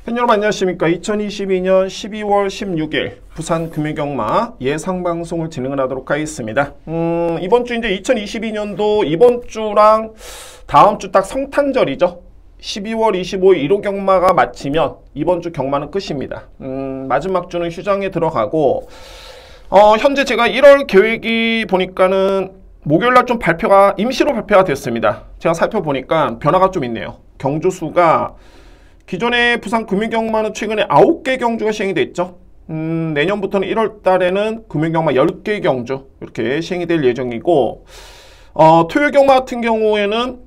여러분 안녕하십니까. 2022년 12월 16일 부산금융경마 예상방송을 진행을 하도록 하겠습니다. 이번주 이제 2022년도 이번주랑 다음주 딱 성탄절이죠. 12월 25일 1호 경마가 마치면 이번주 경마는 끝입니다. 마지막 주는 휴장에 들어가고 현재 제가 1월 계획이 보니까는 목요일날 좀 임시로 발표가 됐습니다. 제가 살펴보니까 변화가 좀 있네요. 경주수가 기존의 부산금융경마는 최근에 9개 경주가 시행이 됐죠. 내년부터는 1월 달에는 금융경마 10개 경주 이렇게 시행이 될 예정이고, 토요경마 같은 경우에는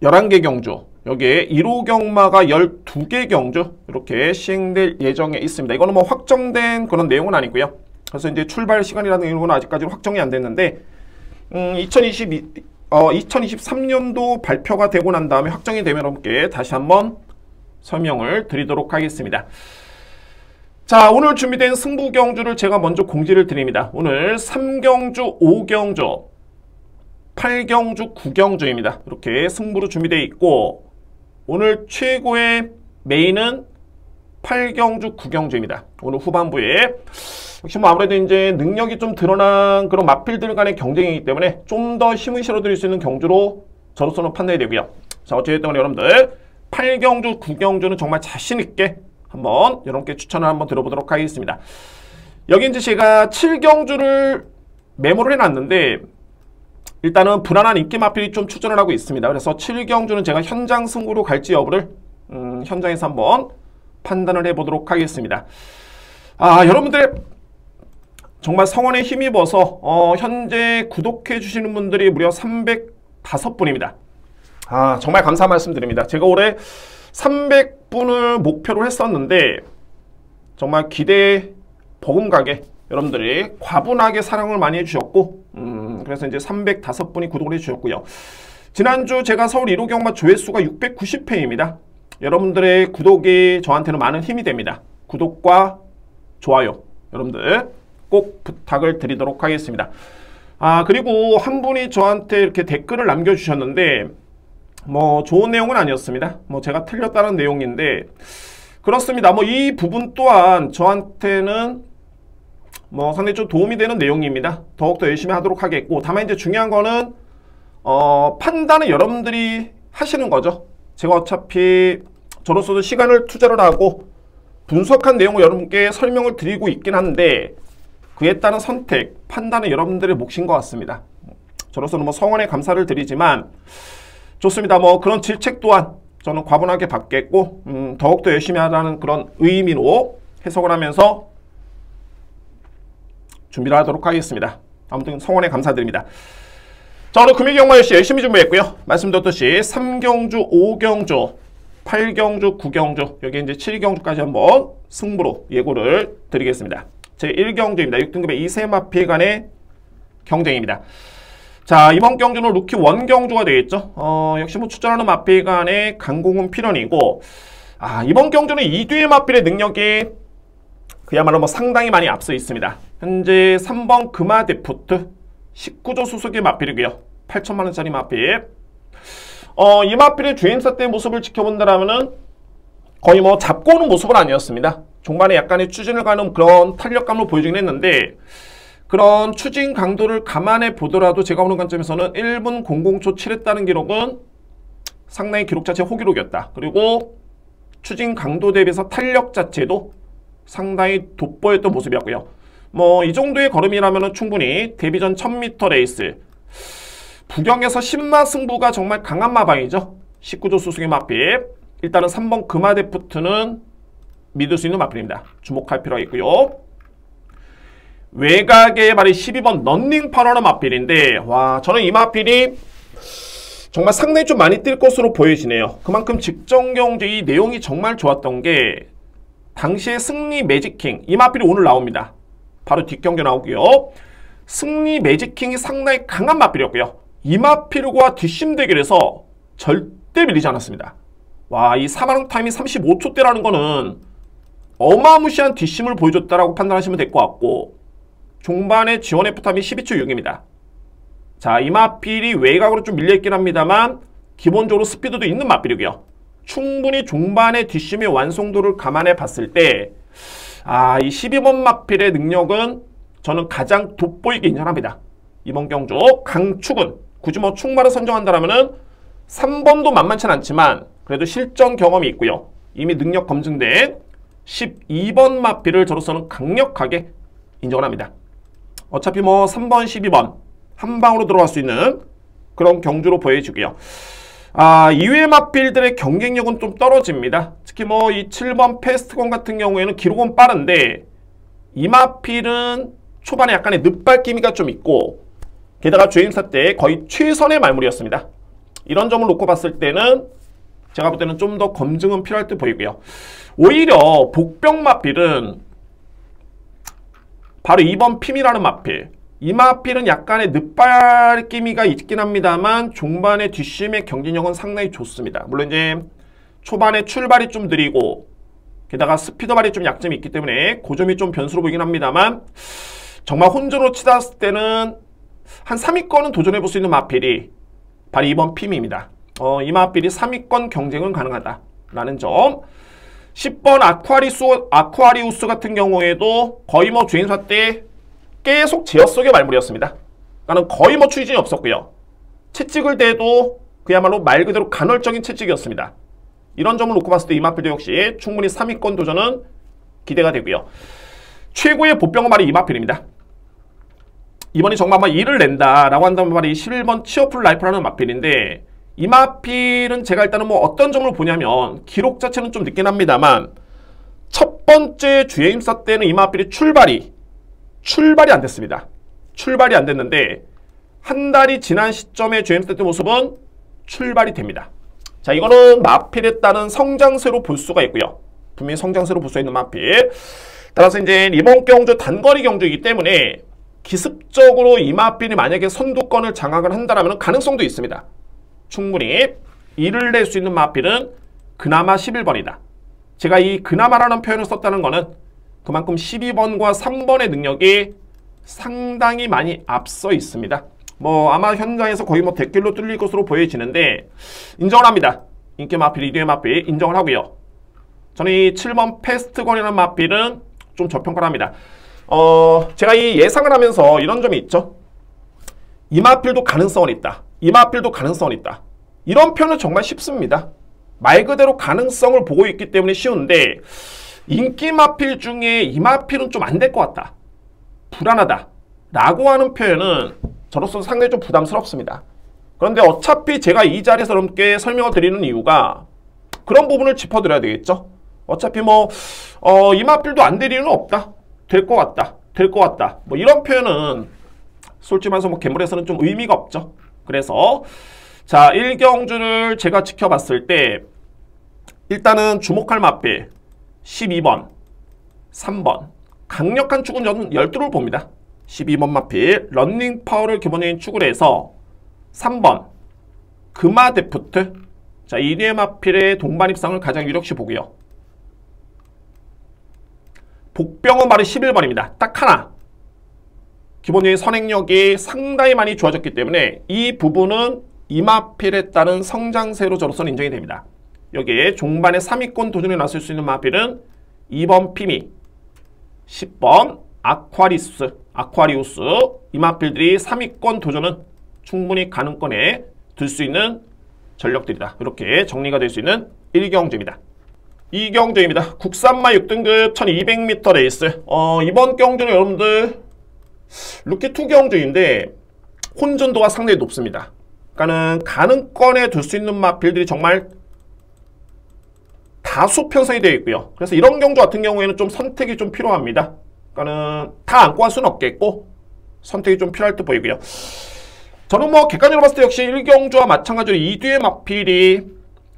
11개 경주, 여기에 1호 경마가 12개 경주 이렇게 시행될 예정에 있습니다. 이거는 뭐 확정된 그런 내용은 아니고요. 그래서 이제 출발 시간이라는 이런 건 아직까지 확정이 안 됐는데, 2023년도 발표가 되고 난 다음에 확정이 되면 여러분께 다시 한번 설명을 드리도록 하겠습니다. 자, 오늘 준비된 승부 경주를 제가 먼저 공지를 드립니다. 오늘 3경주, 5경주, 8경주, 9경주입니다. 이렇게 승부로 준비되어 있고, 오늘 최고의 메인은 8경주, 9경주입니다. 오늘 후반부에 역시 뭐 아무래도 이제 능력이 좀 드러난 그런 마필들 간의 경쟁이기 때문에 좀 더 힘을 실어드릴 수 있는 경주로 저로서는 판단이 되고요. 자, 어쨌든 여러분들 8경주, 9경주는 정말 자신있게 한번 여러분께 추천을 한번 들어보도록 하겠습니다. 여기 이제 제가 7경주를 메모를 해놨는데, 일단은 불안한 인기 마필이 좀 추천을 하고 있습니다. 그래서 7경주는 제가 현장 승부로 갈지 여부를 현장에서 한번 판단을 해보도록 하겠습니다. 여러분들 정말 성원에 힘입어서 현재 구독해 주시는 분들이 무려 305분입니다. 정말 감사 말씀드립니다. 제가 올해 300분을 목표로 했었는데 정말 기대에 버금가게 여러분들이 과분하게 사랑을 많이 해주셨고, 그래서 이제 305분이 구독을 해주셨고요. 지난주 제가 서울 1호 경마 조회수가 690회입니다. 여러분들의 구독이 저한테는 많은 힘이 됩니다. 구독과 좋아요 여러분들 꼭 부탁을 드리도록 하겠습니다. 그리고 한 분이 저한테 이렇게 댓글을 남겨주셨는데, 뭐 좋은 내용은 아니었습니다. 뭐 제가 틀렸다는 내용인데, 그렇습니다. 뭐 이 부분 또한 저한테는 뭐 상당히 좀 도움이 되는 내용입니다. 더욱더 열심히 하도록 하겠고, 다만 이제 중요한 거는 판단은 여러분들이 하시는 거죠. 제가 어차피 저로서도 시간을 투자를 하고 분석한 내용을 여러분께 설명을 드리고 있긴 한데, 그에 따른 선택, 판단은 여러분들의 몫인 것 같습니다. 저로서는 뭐 성원의 감사를 드리지만 좋습니다. 뭐 그런 질책 또한 저는 과분하게 받겠고, 더욱더 열심히 하라는 그런 의미로 해석을 하면서 준비를 하도록 하겠습니다. 아무튼 성원에 감사드립니다. 자, 오늘 금융경마 열심히 준비했고요. 말씀드렸듯이 3경주, 5경주, 8경주, 9경주, 여기 이제 7경주까지 한번 승부로 예고를 드리겠습니다. 제 1경주입니다. 6등급의 2세 마필 간의 경쟁입니다. 자, 이번 경주는 루키 원경주가 되겠죠. 역시 뭐 추천하는 마필 간의 강공은 필연이고, 이번 경주는 2뒤의 마필의 능력이 그야말로 뭐 상당히 많이 앞서 있습니다. 현재 3번 금화데프트 19조 수속의 마필이고요. 8천만원짜리 마필. 이 마필의 주행사 때 모습을 지켜본다라면은 거의 뭐 잡고 오는 모습은 아니었습니다. 종반에 약간의 추진을 가는 그런 탄력감을 보여주긴 했는데, 그런 추진 강도를 감안해 보더라도 제가 보는 관점에서는 1분 00초 7했다는 기록은 상당히 기록 자체 호기록이었다. 그리고 추진 강도 대비해서 탄력 자체도 상당히 돋보였던 모습이었고요. 뭐 이 정도의 걸음이라면 충분히 데뷔전 1000m 레이스 부경에서 10마 승부가 정말 강한 마방이죠. 19조 수승의 마필. 일단은 3번 금화데프트는 믿을 수 있는 마필입니다. 주목할 필요가 있고요. 외곽의 말이 12번 런닝 파너너 마필인데, 저는 이 마필이 정말 상당히 좀 많이 뛸 것으로 보여지네요. 그만큼 직전 경주 이 내용이 정말 좋았던 게, 당시의 승리 매직킹, 이 마필이 오늘 나옵니다. 바로 뒷경주 나오고요. 승리 매직킹이 상당히 강한 마필이었고요. 이 마필과 뒷심 대결에서 절대 밀리지 않았습니다. 이 4만원 타임이 35초대라는 거는 어마무시한 뒷심을 보여줬다라고 판단하시면 될 것 같고, 종반의 지원 F타임이 12초 6입니다. 자, 이 마필이 외곽으로 좀 밀려있긴 합니다만 기본적으로 스피드도 있는 마필이고요. 충분히 종반의 뒷심의 완성도를 감안해 봤을 때 이 12번 마필의 능력은 저는 가장 돋보이게 인정합니다. 이번 경주 강축은 굳이 뭐 축마를 선정한다라면은 3번도 만만치 않지만 그래도 실전 경험이 있고요. 이미 능력 검증된 12번 마필을 저로서는 강력하게 인정을 합니다. 어차피 뭐 3번, 12번 한 방으로 들어갈 수 있는 그런 경주로 보여지고요. 이외의 마필들의 경쟁력은 좀 떨어집니다. 특히 뭐 이 7번 패스트건 같은 경우에는 기록은 빠른데 이 마필은 초반에 약간의 늦발기미가 좀 있고 게다가 주행사 때 거의 최선의 말물이었습니다. 이런 점을 놓고 봤을 때는 제가 볼 때는 좀 더 검증은 필요할 듯 보이고요. 오히려 복병 마필은 바로 2번 핌이라는 마필. 이 마필은 약간의 늦발기미가 있긴 합니다만 종반의 뒷심의 경쟁력은 상당히 좋습니다. 물론 이제 초반에 출발이 좀 느리고 게다가 스피드발이 좀 약점이 있기 때문에 그 점이 좀 변수로 보이긴 합니다만 정말 혼전으로 치다 때는 한 3위권은 도전해볼 수 있는 마필이 바로 2번 핌입니다. 이 마필이 3위권 경쟁은 가능하다라는 점. 10번 아쿠아리우스 같은 경우에도 거의 뭐 주행사 때 계속 제어 속의 말물이었습니다. 그러니까 거의 뭐 추진이 없었고요. 채찍을 대도 그야말로 말 그대로 간헐적인 채찍이었습니다. 이런 점을 놓고 봤을 때 이 마필도 역시 충분히 3위권 도전은 기대가 되고요. 최고의 보병은 바로 이 마필입니다. 이번이 정말 막 일을 낸다라고 한다면 바로 이 11번 치어풀 라이프라는 마필인데 이 마필은 제가 일단은 뭐 어떤 점을 보냐면 기록 자체는 좀 늦긴 합니다만 첫 번째 주행사 때는 이 마필이 출발이 안 됐습니다. 출발이 안 됐는데 한 달이 지난 시점의 주행사 때 모습은 출발이 됩니다. 자, 이거는 마필에 따른 성장세로 볼 수가 있고요. 분명히 성장세로 볼 수 있는 마필. 따라서 이제 이번 경주 단거리 경주이기 때문에 기습적으로 이 마필이 만약에 선두권을 장악을 한다면 가능성도 있습니다. 충분히 일을 낼 수 있는 마필은 그나마 11번이다. 제가 이 그나마라는 표현을 썼다는 거는 그만큼 12번과 3번의 능력이 상당히 많이 앞서 있습니다. 뭐 아마 현장에서 거의 뭐 대길로 뚫릴 것으로 보여지는데 인정을 합니다. 인기 마필, 2위의 마필 인정을 하고요. 저는 이 7번 패스트건이라는 마필은 좀 저평가를 합니다. 제가 이 예상을 하면서 이런 점이 있죠. 이 마필도 가능성은 있다. 이 마필도 가능성은 있다. 이런 표현은 정말 쉽습니다. 말 그대로 가능성을 보고 있기 때문에 쉬운데 인기 마필 중에 이 마필은 좀 안 될 것 같다. 불안하다. 라고 하는 표현은 저로서 상당히 좀 부담스럽습니다. 그런데 어차피 제가 이 자리에서 여러분께 설명을 드리는 이유가 그런 부분을 짚어드려야 되겠죠. 어차피 뭐 이 마필도 안 될 이유는 없다. 될 것 같다. 될 것 같다. 뭐 이런 표현은 솔직히 말해서 뭐 개물에서는 좀 의미가 없죠. 그래서 자 1경주를 제가 지켜봤을 때 일단은 주목할 마필 12번, 3번 강력한 축은 저는 12를 봅니다. 12번 마필 런닝 파워를 기본적인 축으로 해서 3번 금화 데프트 자 1위의 마필의 동반 입상을 가장 유력시 보고요. 복병은 바로 11번입니다. 딱 하나. 기본적인 선행력이 상당히 많이 좋아졌기 때문에 이 부분은 이 마필에 따른 성장세로 저로서는 인정이 됩니다. 여기에 종반의 3위권 도전에 나설 수 있는 마필은 2번 핌이 10번 아쿠아리우스 이 마필들이 3위권 도전은 충분히 가능권에 들 수 있는 전력들이다. 이렇게 정리가 될 수 있는 1경주입니다. 2경주입니다. 국산마 6등급 1200m 레이스 이번 경주는 여러분들 루키 2 경주인데 혼전도가 상당히 높습니다. 그러니까는 가능권에 둘 수 있는 마필들이 정말 다수 편성이 되어 있고요. 그래서 이런 경주 같은 경우에는 좀 선택이 좀 필요합니다. 그러니까는 다 안고 할 수는 없겠고 선택이 좀 필요할 듯 보이고요. 저는 뭐 객관적으로 봤을 때 역시 1경주와 마찬가지로 2뒤의 마필이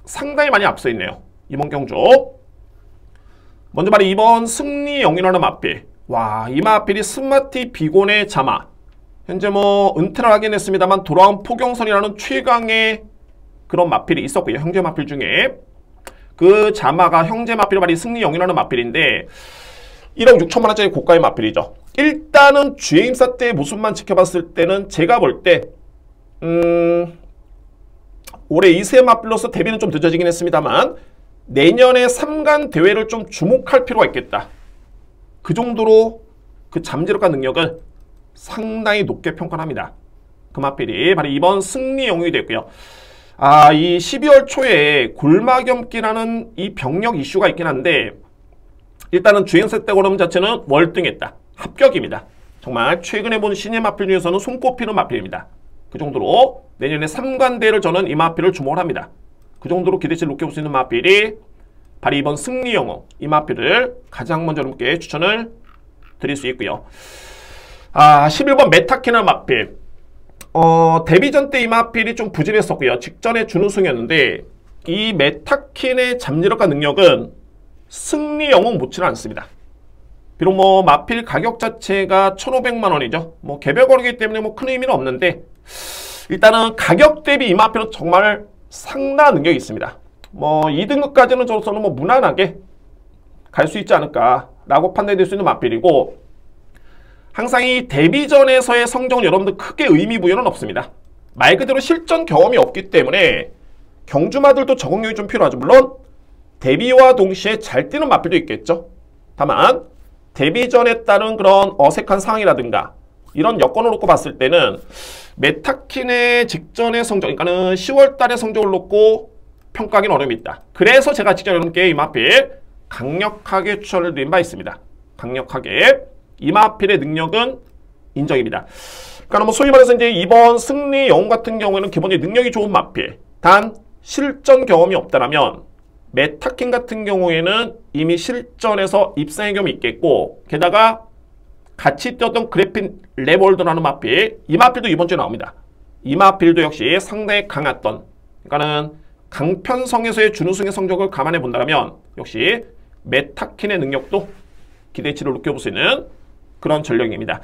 상당히 많이 앞서 있네요. 이번 경주. 먼저 바로 2번 승리 영인하는 마필. 와, 이 마필이 스마티 비곤의 자마. 현재 뭐 은퇴를 하긴 했습니다만 돌아온 포경선이라는 최강의 그런 마필이 있었고요. 형제 마필 중에. 그 자마가 형제 마필 바로 승리 영인하는 마필인데 1억 6천만 원짜리 고가의 마필이죠. 일단은 주행사 때의 모습만 지켜봤을 때는 제가 볼 때 올해 2세 맞불로서 데뷔는 좀 늦어지긴 했습니다만 내년에 3간 대회를 좀 주목할 필요가 있겠다. 그 정도로 그 잠재력과 능력을 상당히 높게 평가합니다. 금화필이 바로 이번 승리 영웅이 됐고요. 이 12월 초에 골마겸기라는 이 병력 이슈가 있긴 한데 일단은 주행세 때 걸음 자체는 월등했다. 합격입니다. 정말 최근에 본 신예 마필 중에서는 손꼽히는 마필입니다. 그 정도로 내년에 3관대를 저는 이 마필을 주목을 합니다. 그 정도로 기대치를 높게 볼 수 있는 마필이 바로 이번 승리 영웅 이 마필을 가장 먼저 여러분께 추천을 드릴 수 있고요. 11번 메타키나 마필. 데뷔전 때 이 마필이 좀 부진했었고요. 직전에 준우승이었는데 이 메타킨의 잠재력과 능력은 승리 영웅 못지는 않습니다. 비록 뭐 마필 가격 자체가 1,500만 원이죠. 뭐 개별 거래이기 때문에 뭐 큰 의미는 없는데 일단은 가격 대비 이 마필은 정말 상당한 능력이 있습니다. 뭐 2등급까지는 저로서는 뭐 무난하게 갈 수 있지 않을까라고 판단될 수 있는 마필이고 항상 이 데뷔전에서의 성적은 여러분들 크게 의미 부여는 없습니다. 말 그대로 실전 경험이 없기 때문에 경주마들도 적응력이 좀 필요하죠. 물론 데뷔와 동시에 잘 뛰는 마필도 있겠죠. 다만 데뷔전에 따른 그런 어색한 상황이라든가 이런 여건을 놓고 봤을 때는 메타킨의 직전의 성적, 그러니까는 10월 달의 성적을 놓고 평가하기는 어려움이 있다. 그래서 제가 직접 여러분께 이 마필 강력하게 추천을 드린 바 있습니다. 강력하게 이 마필의 능력은 인정입니다. 그러니까 뭐 소위 말해서 이제 이번 승리 영웅 같은 경우에는 기본적인 능력이 좋은 마필. 단 실전 경험이 없다라면 메타킨 같은 경우에는 이미 실전에서 입상의 경험이 있겠고 게다가 같이 뛰었던 그래핀 레볼더라는 마필 이 마필도 이번 주에 나옵니다. 이 마필도 역시 상당히 강했던 그러니까는 강편성에서의 준우승의 성적을 감안해 본다면 역시 메타킨의 능력도 기대치를 높게 볼 수 있는 그런 전력입니다.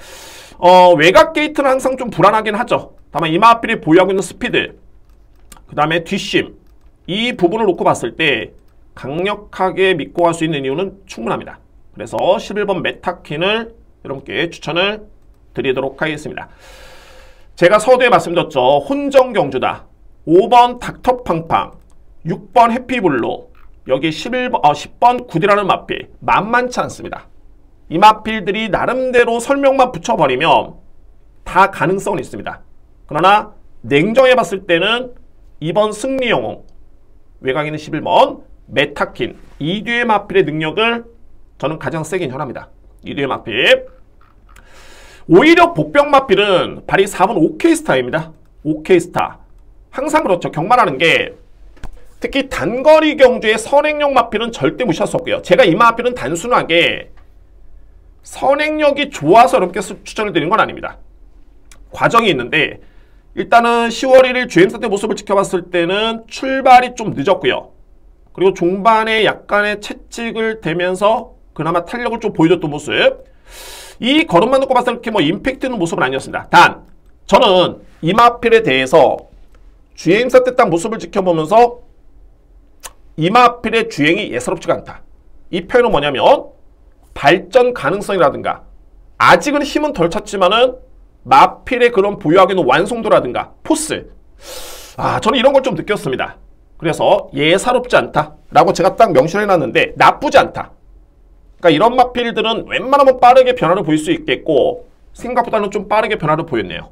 외곽 게이트는 항상 좀 불안하긴 하죠. 다만 이 마필이 보유하고 있는 스피드 그 다음에 뒷심 이 부분을 놓고 봤을 때 강력하게 믿고 갈 수 있는 이유는 충분합니다. 그래서 11번 메타킨을 여러분께 추천을 드리도록 하겠습니다. 제가 서두에 말씀드렸죠. 혼정 경주다. 5번 닥터팡팡 6번 해피블루 여기 10번 굿이라는 마필 만만치 않습니다. 이 마필들이 나름대로 설명만 붙여버리면 다 가능성은 있습니다. 그러나 냉정해 봤을 때는 이번 승리 영웅 외곽에는 11번 메타킨 이 뒤의 마필의 능력을 저는 가장 세게 인정합니다. 이 뒤의 마필 오히려 복병 마필은 발이 4번 오케이스타입니다. 오케이스타 항상 그렇죠. 경만하는 게 특히 단거리 경주의 선행력 마필은 절대 무시할 수 없고요. 제가 이 마필은 단순하게 선행력이 좋아서 여러분께 추천을 드리는 건 아닙니다. 과정이 있는데 일단은 10월 1일 주행사 때 모습을 지켜봤을 때는 출발이 좀 늦었고요. 그리고 종반에 약간의 채찍을 대면서 그나마 탄력을 좀 보여줬던 모습 이 걸음만 놓고 봤을 때 이렇게 뭐 임팩트 있는 모습은 아니었습니다. 단 저는 이 마필에 대해서 주행사 때 딱 모습을 지켜보면서 이 마필의 주행이 예사롭지가 않다. 이 표현은 뭐냐면 발전 가능성이라든가 아직은 힘은 덜 찼지만은 마필의 그런 보유하고 있는 완성도라든가 포스 저는 이런 걸 좀 느꼈습니다. 그래서 예사롭지 않다라고 제가 딱 명시를 해놨는데 나쁘지 않다. 그러니까 이런 마필들은 웬만하면 빠르게 변화를 보일 수 있겠고 생각보다는 좀 빠르게 변화를 보였네요.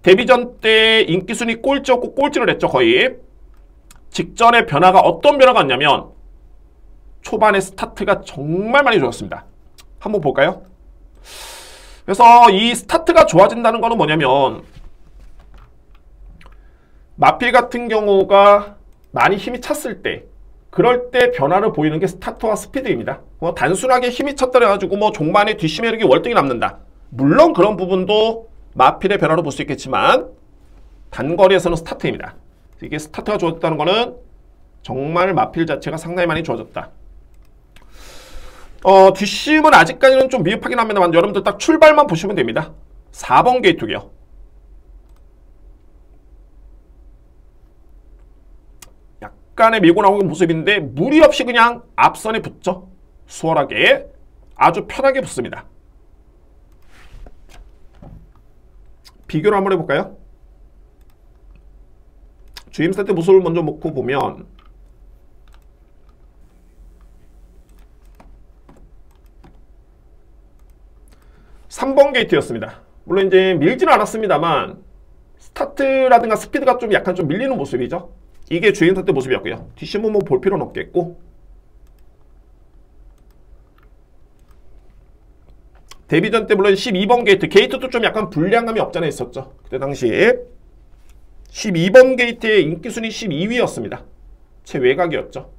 데뷔전 때 인기순위 꼴찌였고 꼴찌를 했죠. 거의 직전의 변화가 어떤 변화가 왔냐면 초반에 스타트가 정말 많이 좋았습니다. 한번 볼까요? 그래서 이 스타트가 좋아진다는 거는 뭐냐면 마필 같은 경우가 많이 힘이 찼을 때 그럴 때 변화를 보이는 게 스타트와 스피드입니다. 단순하게 힘이 찼다 해가지고 뭐 종반에 뒷심에 이렇게 월등히 남는다. 물론 그런 부분도 마필의 변화로 볼 수 있겠지만 단거리에서는 스타트입니다. 이게 스타트가 좋았다는 거는 정말 마필 자체가 상당히 많이 좋아졌다. 뒷심은 아직까지는 좀 미흡하긴 합니다만 여러분들 딱 출발만 보시면 됩니다. 4번 게이트고요. 약간의 밀고 나오는 모습인데 무리 없이 그냥 앞선에 붙죠. 수월하게 아주 편하게 붙습니다. 비교를 한번 해볼까요? 주임 스타트 모습을 먼저 놓고 보면 3번 게이트였습니다. 물론 이제 밀지는 않았습니다만 스타트라든가 스피드가 좀 약간 좀 밀리는 모습이죠. 이게 주임 스타트 모습이었고요. 뒷심은 뭐 볼 필요는 없겠고, 데뷔전 때 물론 12번 게이트도 좀 약간 불리한감이 없잖아 있었죠. 그때 당시에 12번 게이트의 인기순위 12위였습니다. 최외곽이었죠.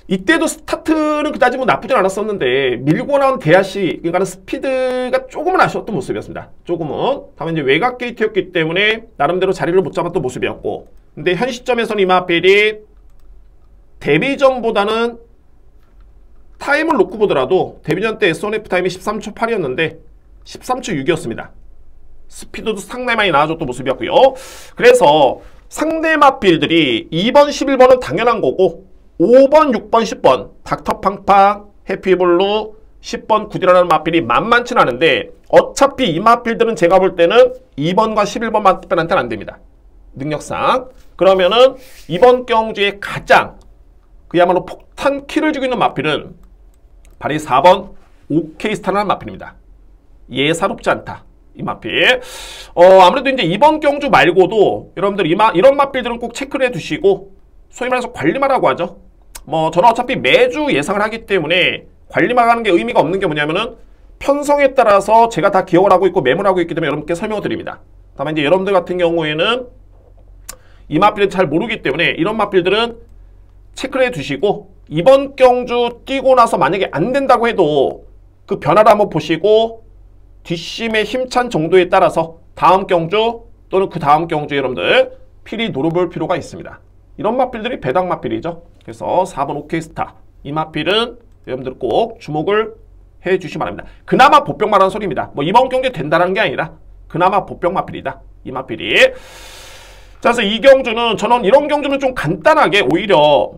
이때도 스타트는 그다지 뭐 나쁘진 않았었는데 밀고 나온 대하시, 그러니까 스피드가 조금은 아쉬웠던 모습이었습니다. 조금은. 다만 이제 외곽 게이트였기 때문에 나름대로 자리를 못 잡았던 모습이었고, 근데 현 시점에서는 이마필이 데뷔전보다는 타임을 놓고 보더라도 데뷔전 때 S1F 타임이 13초 8이었는데 13초 6이었습니다. 스피드도 상당히 많이 나아졌던 모습이었고요. 그래서 상대 마필들이 2번, 11번은 당연한 거고 5번, 6번, 10번 닥터팡팡, 해피블루, 10번 구디라는 마필이 만만치는 않은데 어차피 이 마필들은 제가 볼 때는 2번과 11번 마필한테는 안 됩니다. 능력상. 그러면은 이번 경주에 가장 그야말로 폭탄 키를 주고 있는 마필은 바로 4번 오케이스타라는 마필입니다. 예사롭지 않다. 이 마필. 아무래도 이제 이번 경주 말고도 여러분들 이런 마필들은 꼭 체크를 해두시고, 소위 말해서 관리마라고 하죠. 뭐 저는 어차피 매주 예상을 하기 때문에 관리마가 하는 게 의미가 없는 게 뭐냐면은 편성에 따라서 제가 다 기억을 하고 있고 메모를 하고 있기 때문에 여러분께 설명을 드립니다. 다만 이제 여러분들 같은 경우에는 이 마필을 잘 모르기 때문에 이런 마필들은 체크를 해두시고, 이번 경주 뛰고 나서 만약에 안 된다고 해도 그 변화를 한번 보시고 뒷심의 힘찬 정도에 따라서 다음 경주 또는 그 다음 경주에 여러분들 필히 노려볼 필요가 있습니다. 이런 마필들이 배당 마필이죠. 그래서 4번 오케이스타, 이 마필은 여러분들 꼭 주목을 해주시기 바랍니다. 그나마 보병 말하는 소리입니다. 뭐 이번 경기에 된다는 게 아니라 그나마 보병 마필이다. 이 마필이. 자, 그래서 이 경주는 저는 이런 경주는 좀 간단하게 오히려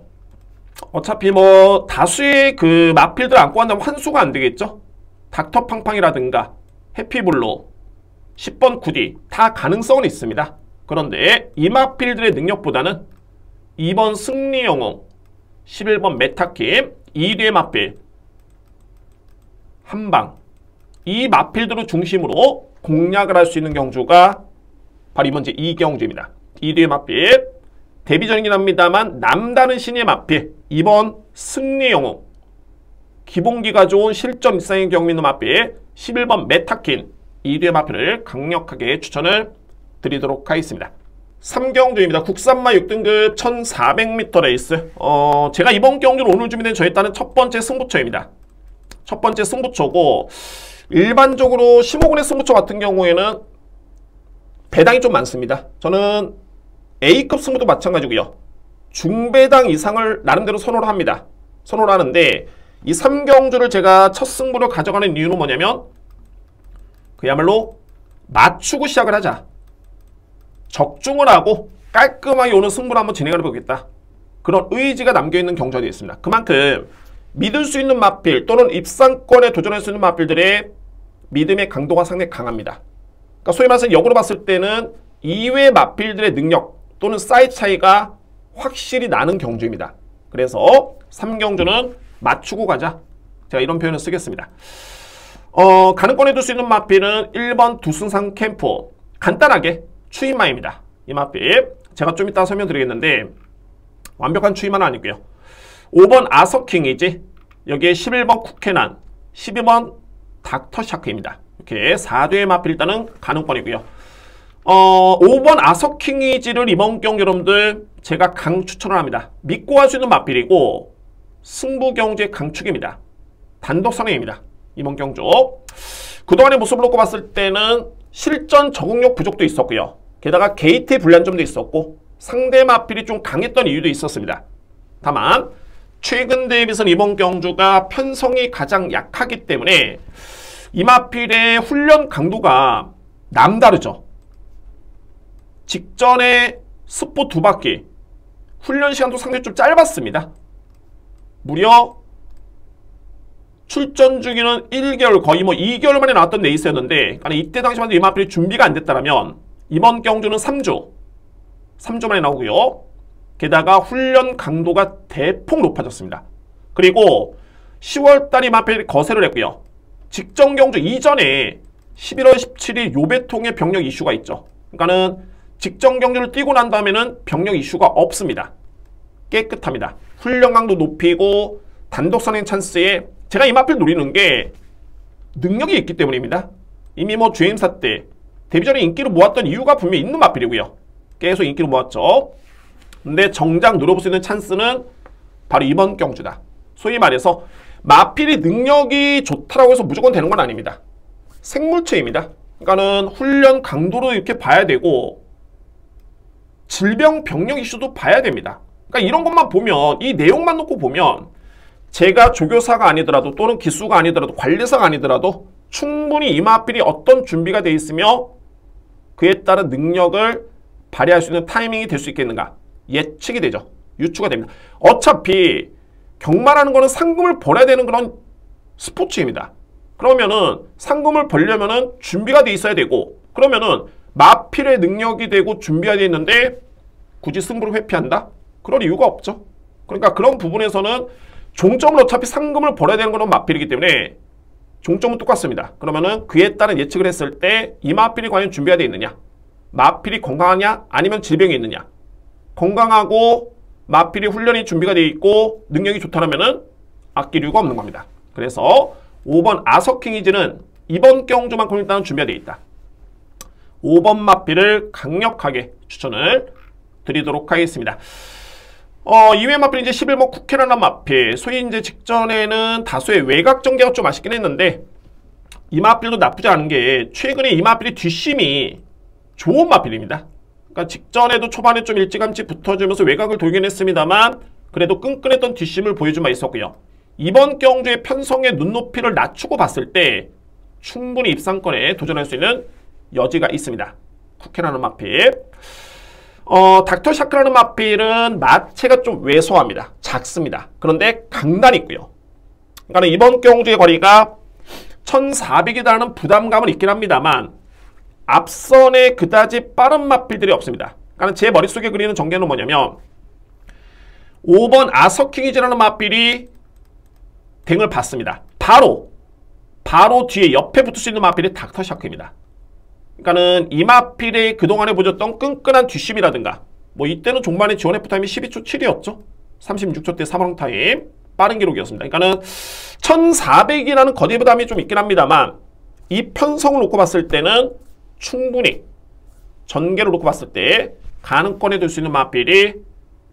어차피 뭐 다수의 그 마필들 안고 간다면 환수가 안 되겠죠. 닥터팡팡이라든가 해피블루, 10번 구디 다 가능성은 있습니다. 그런데 이 마필들의 능력보다는 2번 승리영웅, 11번 메타킴, 2뒤의 마필 한방, 이 마필들을 중심으로 공략을 할 수 있는 경주가 바로 이번 제 2경주입니다. 2뒤의 마필, 데뷔전이긴 합니다만 남다른 신의 마필, 2번 승리영웅, 기본기가 좋은 실점 이상의 경우 있는 마필 11번 메타킨, 2뒤의 마필을 강력하게 추천을 드리도록 하겠습니다. 3경주입니다. 국산마 6등급 1400m 레이스. 제가 이번 경주는 오늘 준비된 저에 따른 첫 번째 승부처입니다. 첫 번째 승부처고, 일반적으로 15군의 승부처 같은 경우에는 배당이 좀 많습니다. 저는 A급 승부도 마찬가지고요. 중배당 이상을 나름대로 선호를 합니다. 선호를 하는데 이 3경주를 제가 첫 승부를 가져가는 이유는 뭐냐면 그야말로 맞추고 시작을 하자. 적중을 하고 깔끔하게 오는 승부를 한번 진행을 해보겠다. 그런 의지가 담겨있는 경주가 되어 있습니다. 그만큼 믿을 수 있는 마필 또는 입상권에 도전할 수 있는 마필들의 믿음의 강도가 상당히 강합니다. 그러니까 소위 말해서 역으로 봤을 때는 이외 마필들의 능력 또는 사이즈 차이가 확실히 나는 경주입니다. 그래서 3경주는 맞추고 가자. 제가 이런 표현을 쓰겠습니다. 가능권에 둘 수 있는 마필은 1번 두승상 캠프. 간단하게 추임마입니다. 이 마필 제가 좀 이따 설명드리겠는데 완벽한 추임마는 아니고요. 5번 아서킹이지, 여기에 11번 쿠케난, 12번 닥터샤크입니다. 이렇게 4대의 마필 일단은 가능권이고요. 5번 아서킹이지를 이번 경기 여러분들 제가 강추천을 합니다. 믿고 할 수 있는 마필이고 승부 경주의 강축입니다. 단독 선행입니다. 이번 경주. 그동안의 모습을 놓고 봤을 때는 실전 적응력 부족도 있었고요. 게다가 게이트의 불리한점도 있었고 상대 마필이 좀 강했던 이유도 있었습니다. 다만 최근 대비해서는 이번 경주가 편성이 가장 약하기 때문에 이 마필의 훈련 강도가 남다르죠. 직전에 스포 2바퀴 훈련 시간도 상당히 좀 짧았습니다. 무려 출전 주기는 1개월 거의 뭐 2개월 만에 나왔던 레이스였는데 그러니까 이때 당시만 이마필이 준비가 안 됐다라면 이번 경주는 3주 만에 나오고요. 게다가 훈련 강도가 대폭 높아졌습니다. 그리고 10월달 이마필이 거세를 했고요. 직전 경주 이전에 11월 17일 요배통의 병력 이슈가 있죠. 그러니까는 직전 경주를 뛰고 난 다음에는 병력 이슈가 없습니다. 깨끗합니다. 훈련 강도 높이고 단독 선행 찬스에 제가 이마필 노리는 게 능력이 있기 때문입니다. 이미 뭐 주행사 때 데뷔 전에 인기를 모았던 이유가 분명히 있는 마필이고요. 계속 인기를 모았죠. 근데 정작 노려볼 수 있는 찬스는 바로 이번 경주다. 소위 말해서 마필이 능력이 좋다라고 해서 무조건 되는 건 아닙니다. 생물체입니다. 그러니까는 훈련 강도로 이렇게 봐야 되고 질병 병력 이슈도 봐야 됩니다. 그러니까 이런 것만 보면 이 내용만 놓고 보면 제가 조교사가 아니더라도 또는 기수가 아니더라도 관리사가 아니더라도 충분히 이마필이 어떤 준비가 돼 있으며 그에 따른 능력을 발휘할 수 있는 타이밍이 될 수 있겠는가 예측이 되죠. 유추가 됩니다. 어차피 경마라는 거는 상금을 벌어야 되는 그런 스포츠입니다. 그러면은 상금을 벌려면은 준비가 돼 있어야 되고 그러면은 마필의 능력이 되고 준비가 돼 있는데 굳이 승부를 회피한다? 그럴 이유가 없죠. 그러니까 그런 부분에서는 종점은 어차피 상금을 벌어야 되는 건 마필이기 때문에 종점은 똑같습니다. 그러면은 그에 따른 예측을 했을 때 이 마필이 과연 준비가 되어 있느냐? 마필이 건강하냐? 아니면 질병이 있느냐? 건강하고 마필이 훈련이 준비가 되어 있고 능력이 좋다면은 아낄 이유가 없는 겁니다. 그래서 5번 아서킹이즈는 이번 경주만큼 일단은 준비가 되어 있다. 5번 마필을 강력하게 추천을 드리도록 하겠습니다. 이외 마필 이제 11번 쿠케라는 마필 소위 이제 직전에는 다소의 외곽 전개가 좀 아쉽긴 했는데 이 마필도 나쁘지 않은 게 최근에 이 마필이 뒷심이 좋은 마필입니다. 그러니까 직전에도 초반에 좀 일찌감치 붙어주면서 외곽을 돌긴 했습니다만 그래도 끈끈했던 뒷심을 보여준 바 있었고요. 이번 경주의 편성의 눈높이를 낮추고 봤을 때 충분히 입상권에 도전할 수 있는 여지가 있습니다. 쿠케라는 마필. 닥터 샤크라는 마필은 마체가 좀 왜소합니다. 작습니다. 그런데 강단이 있고요. 그러니까 이번 경주의 거리가 1400이라는 부담감은 있긴 합니다만 앞선에 그다지 빠른 마필들이 없습니다. 그러니까 제 머릿속에 그리는 전개는 뭐냐면 5번 아서킹이즈라는 마필이 댕을 받습니다. 바로 뒤에 옆에 붙을 수 있는 마필이 닥터 샤크입니다. 그러니까는 이 마필이 그동안에 보여줬던 끈끈한 뒷심이라든가 뭐 이때는 종반의 지원 F타임이 12초 7이었죠. 36초 대 3원 타임 빠른 기록이었습니다. 그러니까는 1400이라는 거대 부담이 좀 있긴 합니다만 이 편성을 놓고 봤을 때는 충분히 전개를 놓고 봤을 때 가능권에 들 수 있는 마필이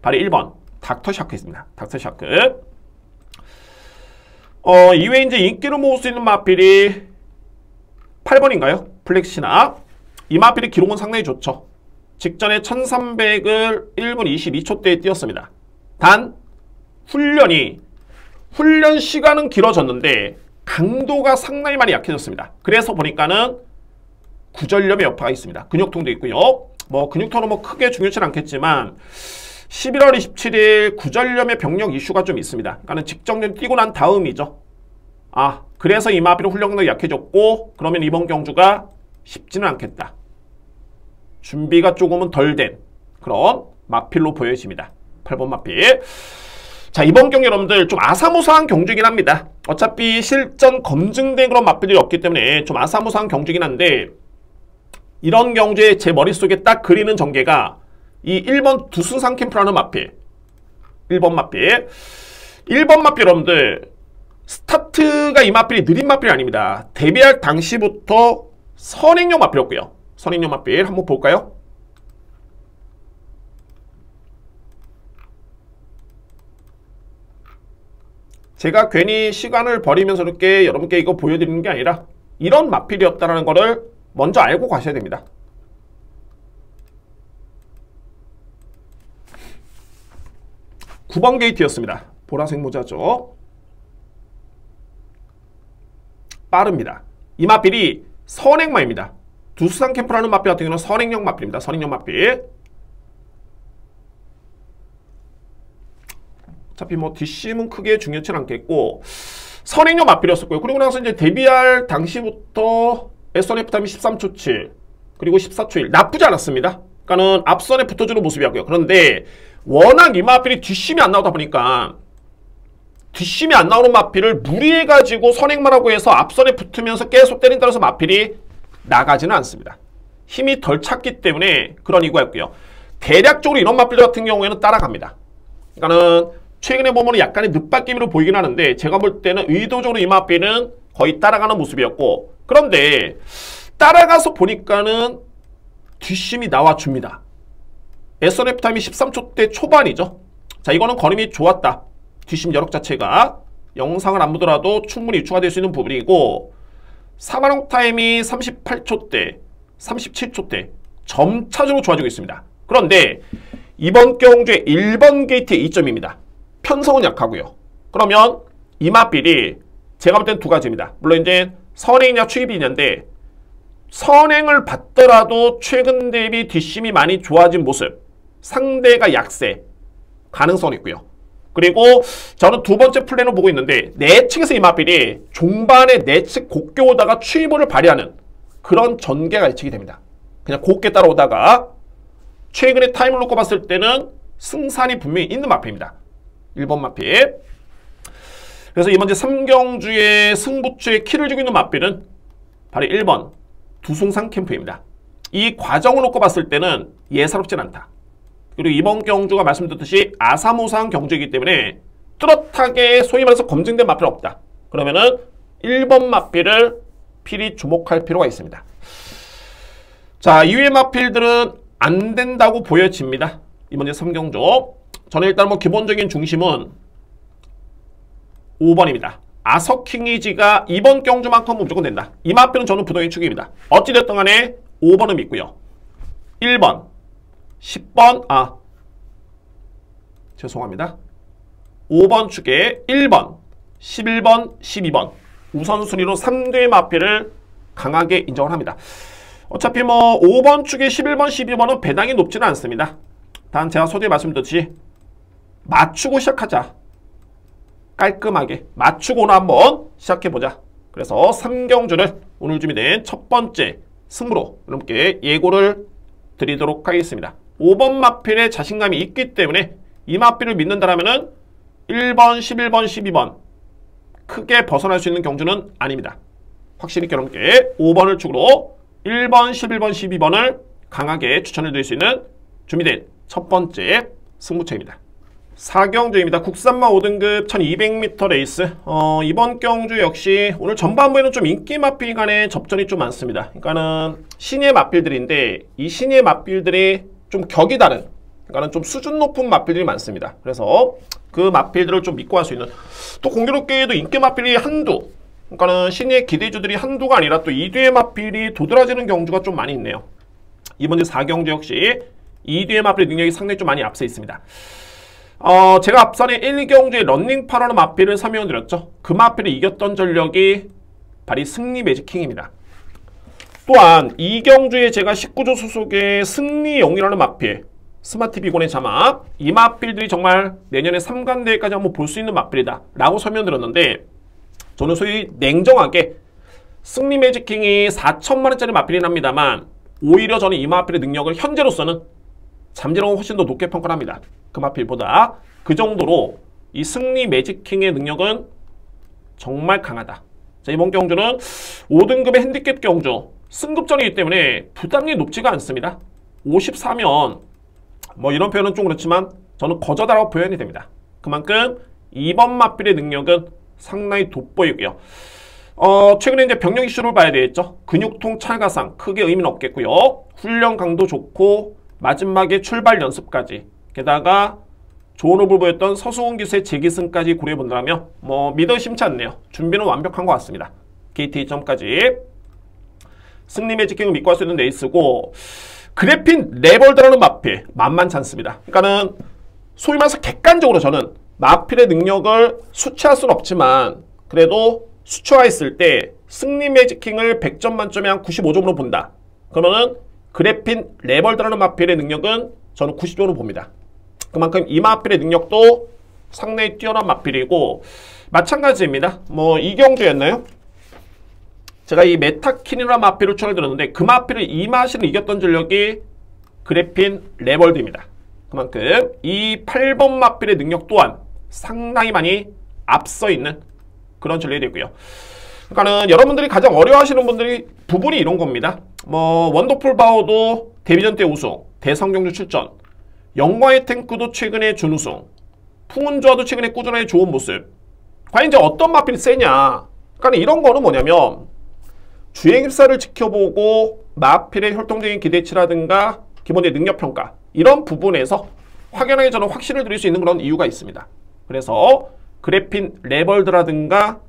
바로 1번 닥터 샤크입니다. 닥터 샤크. 이외에 이제 인기를 모을 수 있는 마필이 8번인가요? 플렉시나. 이 마필의 기록은 상당히 좋죠. 직전에 1300을 1분 22초대에 뛰었습니다. 단 훈련 시간은 길어졌는데 강도가 상당히 많이 약해졌습니다. 그래서 보니까는 구전염의 여파가 있습니다. 근육통도 있고요. 뭐 근육통은 뭐 크게 중요치는 않겠지만 11월 27일 구전염의 병력 이슈가 좀 있습니다. 그러니까 직전전 뛰고 난 다음이죠. 그래서 이 마필은 훈련 강도가 약해졌고 그러면 이번 경주가 쉽지는 않겠다. 준비가 조금은 덜 된 그런 마필로 보여집니다. 8번 마필. 자, 이번 경기 여러분들 좀 아사무사한 경주이긴 합니다. 어차피 실전 검증된 그런 마필들이 없기 때문에 좀 아사무사한 경주이긴 한데 이런 경주에 제 머릿속에 딱 그리는 전개가 이 1번 두순상 캠프라는 마필. 1번 마필. 1번 마필 여러분들 스타트가 이 마필이 느린 마필이 아닙니다. 데뷔할 당시부터 선행용 마필이었고요. 선행용 마필 한번 볼까요? 제가 괜히 시간을 버리면서 이렇게 여러분께 이거 보여드리는 게 아니라 이런 마필이었다는 거를 먼저 알고 가셔야 됩니다. (9번) 게이트였습니다. 보라색 모자죠. 빠릅니다. 이 마필이 선행마입니다. 두수상 캠프라는 마필 같은 경우는 선행용 마필입니다. 선행용 마필. 어차피 뭐 뒷심은 크게 중요치 않겠고 선행력 마필이었었고요. 그리고 나서 이제 데뷔할 당시부터 S1F 타임이 13초 7 그리고 14초 1 나쁘지 않았습니다. 그러니까는 앞선에 붙어주는 모습이었고요. 그런데 워낙 이 마필이 뒷심이 안 나오다 보니까 뒷심이 안 나오는 마필을 무리해가지고 선행만 하고 해서 앞선에 붙으면서 계속 때린다고 해서 마필이 나가지는 않습니다. 힘이 덜 찼기 때문에 그런 이유였고요. 대략적으로 이런 마필들 같은 경우에는 따라갑니다. 그러니까는 최근에 보면 약간의 늦바뀜으로 보이긴 하는데 제가 볼 때는 의도적으로 이 마필은 거의 따라가는 모습이었고, 그런데 따라가서 보니까는 뒷심이 나와줍니다. S1F 타임이 13초대 초반이죠. 자, 이거는 걸음이 좋았다. 뒷심 여력 자체가 영상을 안 보더라도 충분히 유추가 될 수 있는 부분이고, 3마력 타임이 38초대, 37초대 점차적으로 좋아지고 있습니다. 그런데 이번 경주의 1번 게이트의 이점입니다. 편성은 약하고요. 그러면 이 마필이 제가 볼 때는 두 가지입니다. 물론 이제 선행이냐 추입이냐인데, 선행을 받더라도 최근 대비 뒷심이 많이 좋아진 모습, 상대가 약세 가능성이 있고요. 그리고 저는 두 번째 플랜을 보고 있는데, 내측에서 이 마필이 종반에 내측 곱게 오다가 추이볼을 발휘하는 그런 전개가 예측이 됩니다. 그냥 곱게 따라오다가 최근에 타임을 놓고 봤을 때는 승산이 분명히 있는 마필입니다. 1번 마필. 그래서 이번 제 3경주의 승부처에 키를 주고 있는 마필은 바로 1번 두승상 캠프입니다. 이 과정을 놓고 봤을 때는 예사롭진 않다. 그리고 이번 경주가 말씀드렸듯이 아사모사한 경주이기 때문에 뚜렷하게 소위 말해서 검증된 마필은 없다. 그러면은 1번 마필을 필히 주목할 필요가 있습니다. 자, 이외의 마필들은 안 된다고 보여집니다. 이번 제 3경주. 저는 일단 뭐 기본적인 중심은 5번입니다. 아서킹이지가 이번 경주만큼은 무조건 된다. 이 마필은 저는 부동의 축입니다. 어찌됐든 간에 5번은 믿고요. 1번, 10번, 죄송합니다. 5번 축에 1번, 11번, 12번 우선순위로 3개의 마필을 강하게 인정을 합니다. 어차피 뭐 5번 축에 11번, 12번은 배당이 높지는 않습니다. 단 제가 서두에 말씀드렸듯이 맞추고 시작하자. 깔끔하게 맞추고는 한번 시작해보자. 그래서 3경주를 오늘 준비된 첫 번째 승부로 여러분께 예고를 드리도록 하겠습니다. 5번 마필에 자신감이 있기 때문에 이 마필을 믿는다라면은 1번, 11번, 12번 크게 벗어날 수 있는 경주는 아닙니다. 확실히 여러분께 5번을 축으로 1번, 11번, 12번을 강하게 추천해 드릴 수 있는 준비된 첫 번째 승부처입니다. 4경주입니다. 국산마 5등급 1200m 레이스. 이번 경주 역시 오늘 전반부에는 좀 인기 마필 간의 접전이 좀 많습니다. 그러니까는 신예 마필들인데 이 신예 마필들이 좀 격이 다른, 그러니까는 좀 수준 높은 마필들이 많습니다. 그래서 그 마필들을 좀 믿고 할 수 있는, 또 공교롭게도 인기 마필이 한두, 그러니까는 신예 기대주들이 한두가 아니라 또 2뒤의 마필이 도드라지는 경주가 좀 많이 있네요. 이번 주 4경주 역시 2뒤의 마필의 능력이 상당히 좀 많이 앞서 있습니다. 제가 앞선에 1경주에 런닝파라는 마필을 설명드렸죠. 그 마필을 이겼던 전력이 바로 승리 매직킹입니다. 또한 2경주에 제가 19조 소속의 승리영이라는 마필, 스마트 비곤의 자막, 이 마필들이 정말 내년에 3관대회까지 한번 볼 수 있는 마필이다 라고 설명드렸는데, 저는 소위 냉정하게 승리 매직킹이 4천만원짜리 마필이긴 합니다만 오히려 저는 이 마필의 능력을 현재로서는 잠재력은 훨씬 더 높게 평가를 합니다. 그 마필보다. 그 정도로 이 승리 매직킹의 능력은 정말 강하다. 자, 이번 경주는 5등급의 핸디캡 경주 승급전이기 때문에 부담이 높지가 않습니다. 54면 뭐 이런 표현은 좀 그렇지만 저는 거저다라고 표현이 됩니다. 그만큼 이번 마필의 능력은 상당히 돋보이고요. 최근에 이제 병력 이슈를 봐야 되겠죠. 근육통 찰가상 크게 의미는 없겠고요. 훈련 강도 좋고 마지막에 출발 연습까지, 게다가 좋은 호흡을 보였던 서수원 기수의 재기승까지 고려해본다면 뭐 믿어 심치 않네요. 준비는 완벽한 것 같습니다. 게이트 2점까지 승리 매직킹을 믿고 할 수 있는 레이스고, 그래핀 레벌드라는 마필 만만치 않습니다. 그러니까는 소위 말해서 객관적으로 저는 마필의 능력을 수치할 수는 없지만 그래도 수치화했을 때 승리 매직킹을 100점 만점에 한 95점으로 본다. 그러면은 그래핀 레벌드라는 마필의 능력은 저는 90점으로 봅니다. 그만큼 이 마필의 능력도 상당히 뛰어난 마필이고, 마찬가지입니다. 뭐 이경주였나요? 제가 이 메타킨이라는 마필을 추천을 드렸는데 그 마필을 이 마실을 이겼던 전력이 그래핀 레벌드입니다. 그만큼 이 8번 마필의 능력 또한 상당히 많이 앞서 있는 그런 전력이 되고요. 그러니까는 여러분들이 가장 어려워하시는 부분이 이런 겁니다. 뭐 원더풀 바오도 데뷔전 때 우승, 대성경주 출전, 영광의 탱크도 최근에 준우승, 풍운조화도 최근에 꾸준하게 좋은 모습. 과연 이제 어떤 마필이 세냐? 그러니까 이런 거는 뭐냐면 주행입사를 지켜보고 마필의 혈통적인 기대치라든가 기본적인 능력평가 이런 부분에서 확연하게 저는 확신을 드릴 수 있는 그런 이유가 있습니다. 그래서 그래핀 레벌드라든가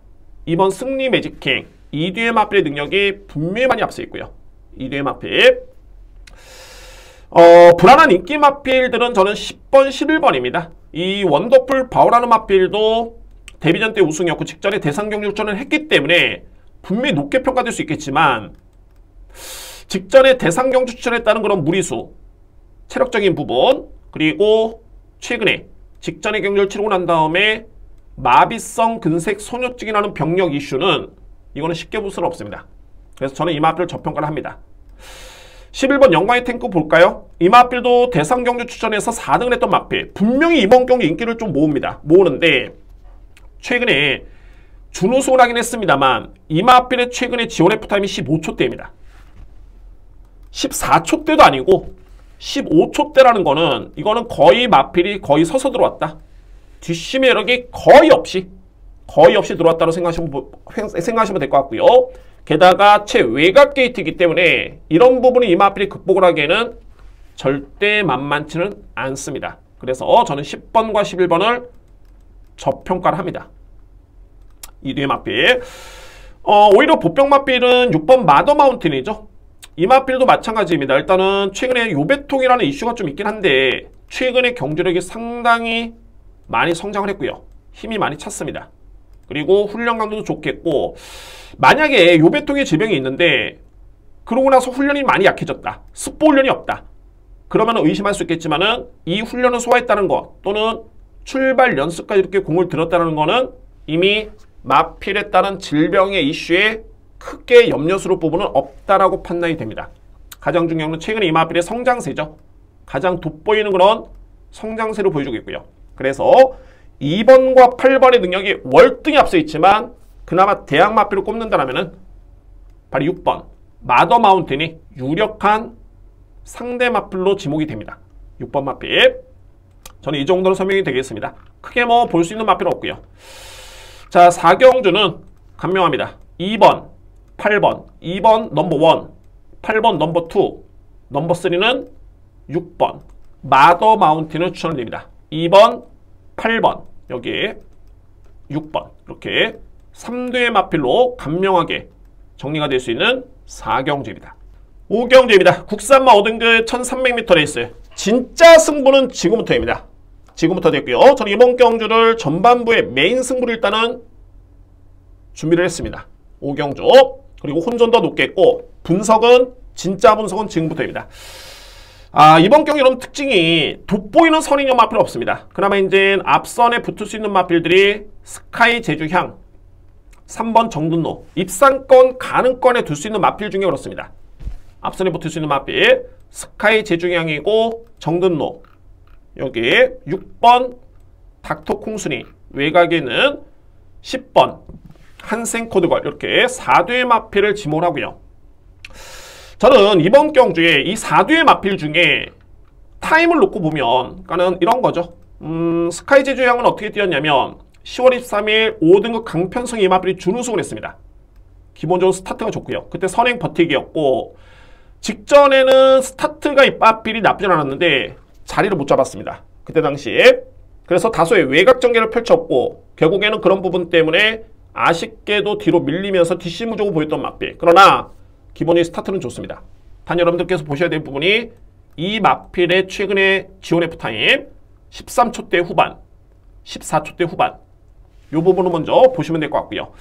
이번 승리 매직킹 이뒤의 마필의 능력이 분명히 많이 앞서 있고요. 이뒤의 마필 불안한 인기 마필들은 저는 10번, 11번입니다. 이 원더풀 바오라는 마필도 데뷔전 때 우승이었고 직전에 대상경주 출전을 했기 때문에 분명히 높게 평가될 수 있겠지만 직전에 대상경주 출전했다는 그런 무리수, 체력적인 부분, 그리고 최근에 직전에 경주를 치르고 난 다음에 마비성 근색 소뇨증이라는 병력 이슈는 이거는 쉽게 볼 수는 없습니다. 그래서 저는 이 마필을 저평가를 합니다. 11번 영광의 탱크 볼까요? 이 마필도 대상경주 출전해서 4등을 했던 마필. 분명히 이번 경기 인기를 좀 모으는데 최근에 준우승을 하긴 했습니다만 이 마필의 최근에 지원 F타임이 15초대입니다. 14초대도 아니고 15초대라는 거는 이거는 거의 마필이 거의 서서 들어왔다. 뒷심의 여력이 거의 없이 들어왔다고 생각하시면 될 것 같고요. 게다가 최외곽 게이트이기 때문에 이런 부분이 이 마필이 극복을 하기에는 절대 만만치는 않습니다. 그래서 저는 10번과 11번을 저평가를 합니다. 이 뒤의 마필. 오히려 보병 마필은 6번 마더 마운틴이죠. 이 마필도 마찬가지입니다. 일단은 최근에 요배통이라는 이슈가 좀 있긴 한데 최근에 경주력이 상당히 많이 성장을 했고요. 힘이 많이 찼습니다. 그리고 훈련 강도도 좋겠고 만약에 요배통의 질병이 있는데 그러고 나서 훈련이 많이 약해졌다. 습보 훈련이 없다. 그러면 의심할 수 있겠지만은 이 훈련을 소화했다는 것 또는 출발 연습까지 이렇게 공을 들었다는 거는 이미 마필에 따른 질병의 이슈에 크게 염려스러울 부분은 없다라고 판단이 됩니다. 가장 중요한 건 최근에 이 마필의 성장세죠. 가장 돋보이는 그런 성장세를 보여주고 있고요. 그래서 2번과 8번의 능력이 월등히 앞서 있지만 그나마 대학 마필을 꼽는다면 바로 6번 마더 마운틴이 유력한 상대 마필로 지목이 됩니다. 6번 마필. 저는 이 정도로 설명이 되겠습니다. 크게 뭐 볼 수 있는 마필은 없고요. 자, 4경주는 간명합니다. 2번, 8번, 2번 넘버 1, 8번 넘버 2, 넘버 3는 6번 마더 마운틴을 추천드립니다. 2번, 8번, 여기 6번 이렇게 3대의 마필로 간명하게 정리가 될 수 있는 4경주입니다. 5경주입니다. 국산마 5등급 1300m 레이스. 진짜 승부는 지금부터입니다. 지금부터 됐고요. 저는 이번 경주를 전반부의 메인 승부를 일단은 준비를 했습니다. 5경주. 그리고 혼전도 높겠고 진짜 분석은 지금부터입니다. 이번 경기 여러분 특징이 돋보이는 선인형 마필 없습니다. 그나마 이제 앞선에 붙을 수 있는 마필들이 스카이 제주향, 3번 정든로, 입상권 가능권에 둘 수 있는 마필 중에 그렇습니다. 앞선에 붙을 수 있는 마필 스카이 제주향이고 정든로, 여기 6번 닥터 콩순이, 외곽에는 10번 한생코드걸 이렇게 4대의 마필을 지목을 하고요. 저는 이번 경주에 이 4대의 마필 중에 타임을 놓고 보면 그러니까는 이런 거죠. 스카이 제주향은 어떻게 뛰었냐면 10월 23일 5등급 강편성 이 마필이 준우승을 했습니다. 기본적으로 스타트가 좋고요. 그때 선행 버티기였고 직전에는 스타트가 이 마필이 나쁘진 않았는데 자리를 못 잡았습니다. 그때 당시에. 그래서 다소의 외곽 전개를 펼쳤고 결국에는 그런 부분 때문에 아쉽게도 뒤로 밀리면서 뒷심무적으로 보였던 마필. 그러나 기본적인 스타트는 좋습니다. 단 여러분들께서 보셔야 될 부분이 이 마필의 최근의 지원 F타임 13초대 후반, 14초대 후반 이 부분을 먼저 보시면 될 것 같고요.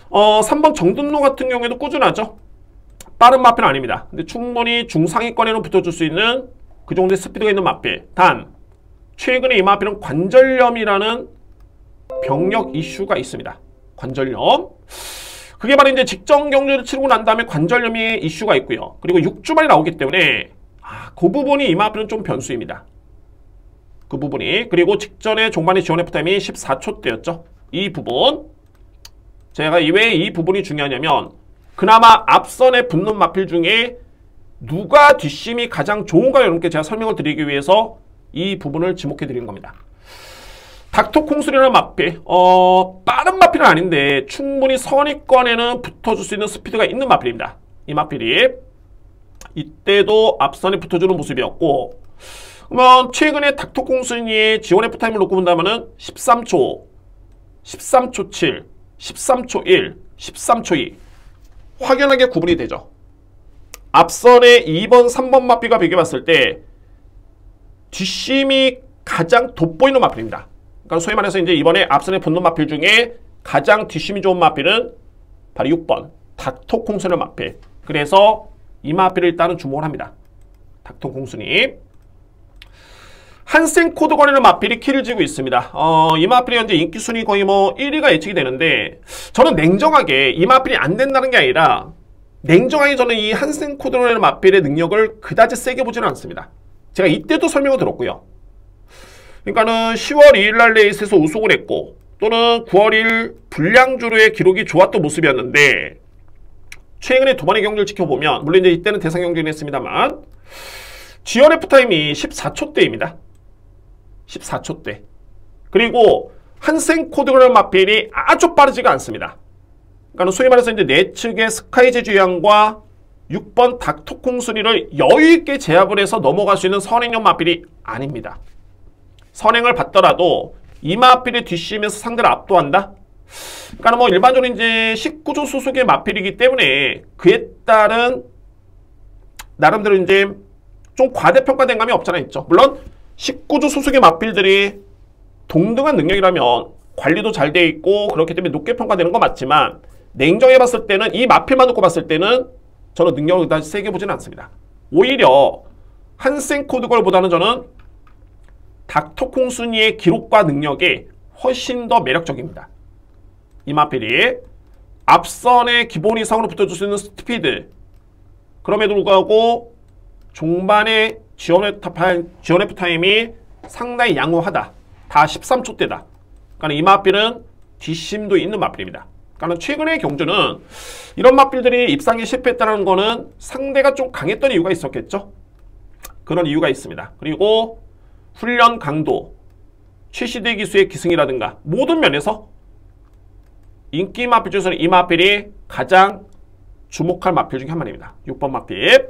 3번 정든로 같은 경우에도 꾸준하죠. 빠른 마필은 아닙니다. 근데 충분히 중상위권에는 붙어줄 수 있는 그 정도의 스피드가 있는 마필. 단 최근에 이 마필은 관절염이라는 병력 이슈가 있습니다. 관절염. 그게 바로 이제 직전 경주를 치르고 난 다음에 관절염이 이슈가 있고요. 그리고 6주 만에 나오기 때문에 그 부분이 이마필은 좀 변수입니다. 그 부분이. 그리고 직전에 종반의 지원 F타임이 14초대였죠. 이 부분. 제가 왜 이 부분이 중요하냐면 그나마 앞선에 붙는 마필 중에 누가 뒷심이 가장 좋은가 여러분께 제가 설명을 드리기 위해서 이 부분을 지목해 드리는 겁니다. 닥터콩술이라는 마필, 빠른 마필은 아닌데 충분히 선입권에는 붙어줄 수 있는 스피드가 있는 마필입니다. 이 마필이 이때도 앞선에 붙어주는 모습이었고, 그러면 최근에 닥터콩술의 지원 F타임을 놓고 본다면은 13초, 13초 7, 13초 1, 13초 2 확연하게 구분이 되죠. 앞선에 2번, 3번 마필과 비교해봤을 때 뒷심이 가장 돋보이는 마필입니다. 그러니까 소위 말해서 이제 이번에 앞선에 붙는 마필 중에 가장 뒷심이 좋은 마필은 바로 6번 닥터콩순의 마필. 그래서 이 마필을 일단은 주목을 합니다. 닥터콩순이 한센 코드 거리는 마필이 키를 쥐고 있습니다. 이 마필이 현재 인기 순위 거의 뭐 1위가 예측이 되는데 저는 냉정하게 이 마필이 안 된다는 게 아니라 냉정하게 저는 이 한센 코드 거리는 마필의 능력을 그다지 세게 보지는 않습니다. 제가 이때도 설명을 들었고요. 그러니까는 10월 2일날 레이스에서 우승을 했고 또는 9월 1일 불량주로의 기록이 좋았던 모습이었는데 최근에 두 번의 경기를 지켜보면 물론 이제 이때는 대상 경기를 했습니다만 지원 F타임이 14초대입니다. 14초대. 그리고 한센 코드그램 마필이 아주 빠르지가 않습니다. 그러니까 소위 말해서 이제 내측의 스카이 제주양과 6번 닥터콩 순위를 여유있게 제압을 해서 넘어갈 수 있는 선행용 마필이 아닙니다. 선행을 받더라도 이 마필의 뒷심에서 상대를 압도한다? 그러니까 뭐 일반적으로 이제 19조 소속의 마필이기 때문에 그에 따른 나름대로 이제 좀 과대평가된 감이 없잖아 있죠. 물론 19조 소속의 마필들이 동등한 능력이라면 관리도 잘 돼 있고 그렇기 때문에 높게 평가되는 건 맞지만 냉정해 봤을 때는 이 마필만 놓고 봤을 때는 저는 능력을 다시 세게 보지는 않습니다. 오히려 한센 코드걸보다는 저는 닥터콩 순위의 기록과 능력이 훨씬 더 매력적입니다. 이 마필이 앞선의 기본 이상으로 붙어줄 수 있는 스피드, 그럼에도 불구하고 종반의 지원 F타임이 상당히 양호하다. 다 13초대다. 그러니까 이 마필은 뒷심도 있는 마필입니다. 그러니까 최근의 경주는 이런 마필들이 입상에 실패했다는 거는 상대가 좀 강했던 이유가 있었겠죠. 그런 이유가 있습니다. 그리고 훈련 강도, 최시대 기수의 기승이라든가 모든 면에서 인기 마필 중에서는 이 마필이 가장 주목할 마필 중에 한 마리입니다. 6번 마필.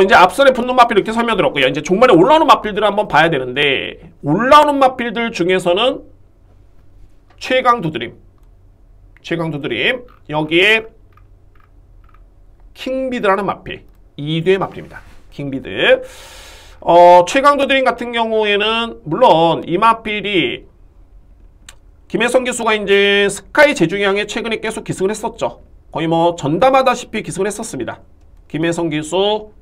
이제 앞선에 붙는 마필 이렇게 설명드렸고요. 이제 종반에 올라오는 마필들을 한번 봐야 되는데 올라오는 마필들 중에서는 최강 두드림, 여기에 킹비드라는 마필, 2뒤의 마필입니다. 킹비드. 최강 두드림 같은 경우에는 물론 이 마필이 김혜성 기수가 이제 스카이 제주양에 최근에 계속 기승을 했었죠. 거의 뭐 전담하다시피 기승을 했었습니다. 김혜성 기수인데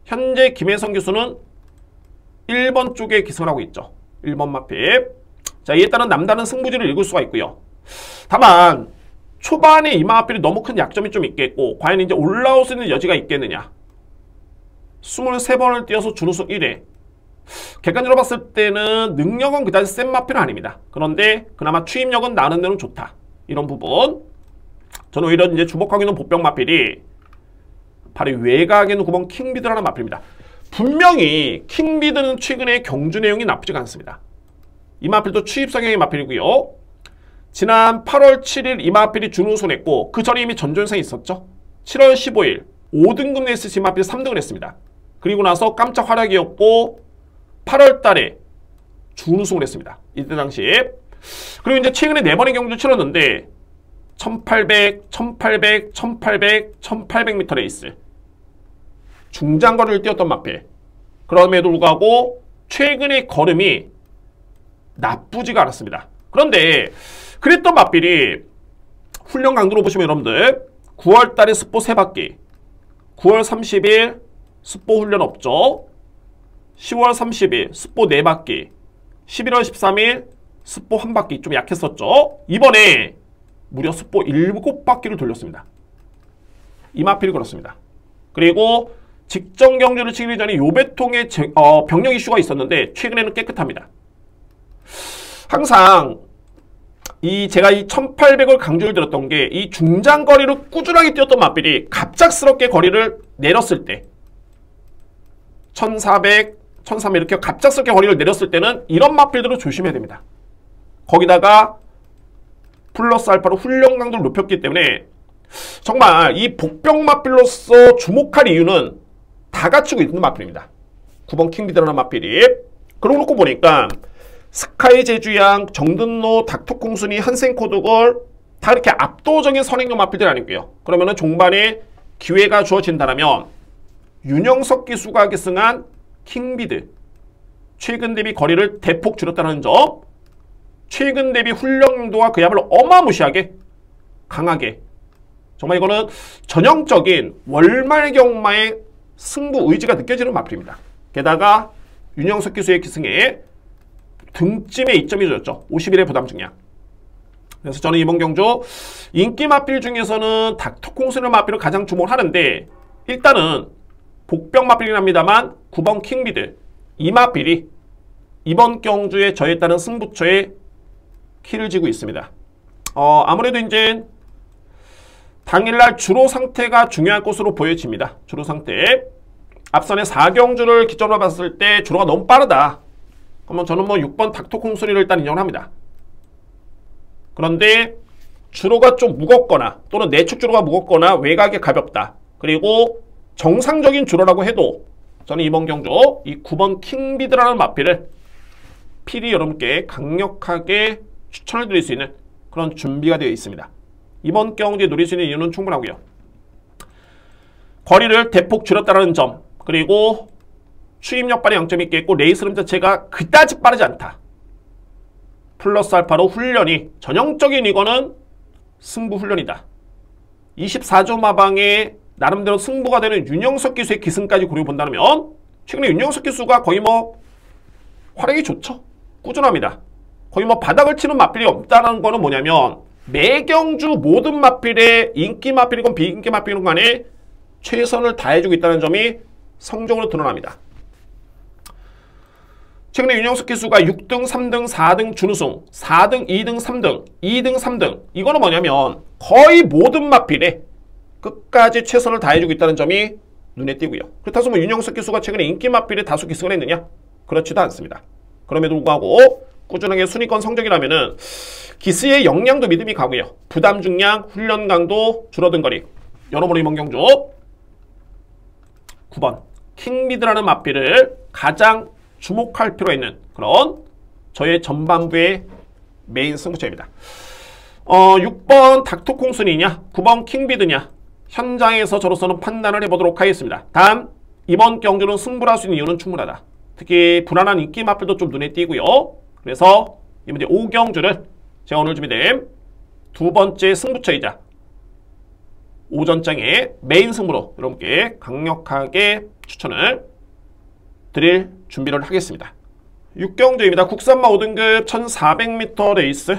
현재 김혜성 기수는 1번 쪽에 기승을 하고 있죠. 1번 마필. 자, 이에 따른 남다른 승부지를 읽을 수가 있고요. 다만 초반에 이 마필이 너무 큰 약점이 좀 있겠고 과연 이제 올라올 수 있는 여지가 있겠느냐. 23번을 뛰어서 준우승 1회. 객관적으로 봤을 때는 능력은 그다지 센 마필은 아닙니다. 그런데 그나마 추임력은 나는 데는 좋다. 이런 부분. 저는 오히려 이제 주목하고 있는 보병 마필이 바로 외곽에 있는 9번 킹비드라는 마필입니다. 분명히 킹비드는 최근에 경주 내용이 나쁘지가 않습니다. 이 마필도 추입 성향의 마필이고요. 지난 8월 7일 이 마필이 준우승을 했고 그 전에 이미 전조현상이 있었죠. 7월 15일 5등급 레이스 이 마필이 3등을 했습니다. 그리고 나서 깜짝 활약이었고 8월 달에 준우승을 했습니다. 이때 당시에. 그리고 이제 최근에 4번의 경주 치렀는데 1800, 1800, 1800, 1800m 레이스. 중장거리를 뛰었던 마필. 그럼에도 불구하고 최근의 걸음이 나쁘지가 않았습니다. 그런데 그랬던 마필이 훈련 강도로 보시면 여러분들 9월 달에 스포 3바퀴, 9월 30일 스포 훈련 없죠. 10월 30일 스포 4바퀴, 11월 13일 스포 한 바퀴 좀 약했었죠. 이번에 무려 스포 7바퀴를 돌렸습니다. 이마필이 그렇습니다. 그리고 직전 경주를 치기 전에 요배통에 병력 이슈가 있었는데 최근에는 깨끗합니다. 항상 제가 이 1800을 강조를 드렸던 게 이 중장거리를 꾸준하게 뛰었던 마필이 갑작스럽게 거리를 내렸을 때 1400, 1300 이렇게 갑작스럽게 거리를 내렸을 때는 이런 마필들을 조심해야 됩니다. 거기다가 플러스 알파로 훈련 강도를 높였기 때문에 정말 이 복병 마필로서 주목할 이유는 다 갖추고 있는 마필입니다. 9번 킹비드라는 마필이. 그러고 놓고 보니까 스카이 제주양, 정든노, 닥터콩순이, 한센코드걸 다 이렇게 압도적인 선행력 마필들이 아니고요. 그러면은 종반에 기회가 주어진다면 윤영석 기수가 계승한 킹비드 최근 대비 거리를 대폭 줄였다는 점, 최근 대비 훈련 강도가 그야말로 어마무시하게 강하게, 정말 이거는 전형적인 월말경마의 승부 의지가 느껴지는 마필입니다. 게다가 윤영석 기수의 기승에 등짐에 이점이 줬죠. 51의 부담 증량. 그래서 저는 이번 경주 인기 마필 중에서는 닥터콩스를 마필을 가장 주목을 하는데, 일단은 복병 마필이긴 합니다만 9번 킹비드 이 마필이 이번 경주에 저에 따른 승부처에 키를 쥐고 있습니다. 아무래도 이제 당일날 주로 상태가 중요할 것으로 보여집니다. 주로 상태. 앞선의 4경주를 기점으로 봤을 때 주로가 너무 빠르다. 그러면 저는 6번 닥터콩소리를 일단 인정을 합니다. 그런데 주로가 좀 무겁거나 또는 내축 주로가 무겁거나 외곽이 가볍다. 그리고 정상적인 주로라고 해도 저는 이번 경주 이 9번 킹비드라는 마필을 필히 여러분께 강력하게 추천을 드릴 수 있는 그런 준비가 되어 있습니다. 이번 경주에 노릴 수 있는 이유는 충분하고요. 거리를 대폭 줄였다는 점, 그리고 추임력 발의 양점이 있겠고 레이스 흐름 자체가 그다지 빠르지 않다. 플러스 알파로 훈련이 전형적인 이거는 승부 훈련이다. 24조 마방에 나름대로 승부가 되는 윤영석 기수의 기승까지 고려본다면 최근에 윤영석 기수가 거의 활약이 좋죠. 꾸준합니다. 거의 바닥을 치는 마필이 없다는 거는 뭐냐면 매경주 모든 마필의 인기 마필이건 비인기 마필이건 간에 최선을 다해주고 있다는 점이 성적으로 드러납니다. 최근에 윤영석 기수가 6등, 3등, 4등 준우승, 4등, 2등, 3등, 2등, 3등. 이거는 뭐냐면 거의 모든 마필에 끝까지 최선을 다해주고 있다는 점이 눈에 띄고요. 그렇다고 윤영석 기수가 최근에 인기 마필에 다수 기승을 했느냐? 그렇지도 않습니다. 그럼에도 불구하고 꾸준하게 순위권 성적이라면은 기스의 역량도 믿음이 가고요. 부담 중량, 훈련 강도, 줄어든 거리. 여러모로 이번 경주 9번 킹비드라는 마필을 가장 주목할 필요가 있는 그런 저의 전반부의 메인 승부처입니다. 6번 닥터콩순이냐 9번 킹비드냐 현장에서 저로서는 판단을 해보도록 하겠습니다. 단 이번 경주는 승부를 할 수 있는 이유는 충분하다. 특히 불안한 인기 마필도 좀 눈에 띄고요. 그래서 이번 5경주를 제가 오늘 준비된 두 번째 승부처이자 오전장의 메인 승부로 여러분께 강력하게 추천을 드릴 준비를 하겠습니다. 6경주입니다. 국산마 5등급 1400m 레이스.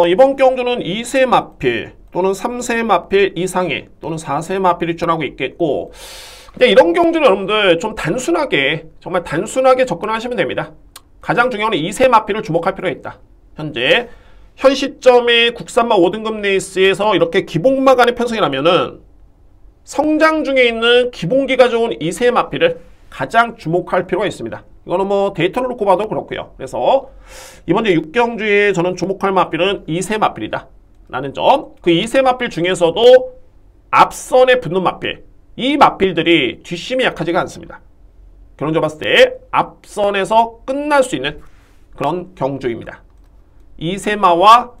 이번 경주는 2세 마필 또는 3세 마필 이상의 또는 4세 마필이 출전하고 있겠고, 그냥 이런 경주는 여러분들 좀 단순하게, 정말 단순하게 접근하시면 됩니다. 가장 중요한 2세 마필을 주목할 필요가 있다. 현 시점에 국산마 5등급 레이스에서 이렇게 기복마 간의 편성이라면은 성장 중에 있는 기본기가 좋은 2세 마필을 가장 주목할 필요가 있습니다. 이거는 데이터를 놓고 봐도 그렇고요. 그래서 이번 6경주에 저는 주목할 마필은 2세 마필이다 라는 점. 그 2세 마필 중에서도 앞선에 붙는 마필, 이 마필들이 뒷심이 약하지가 않습니다. 결론적으로 봤을 때 앞선에서 끝날 수 있는 그런 경주입니다. 이세마와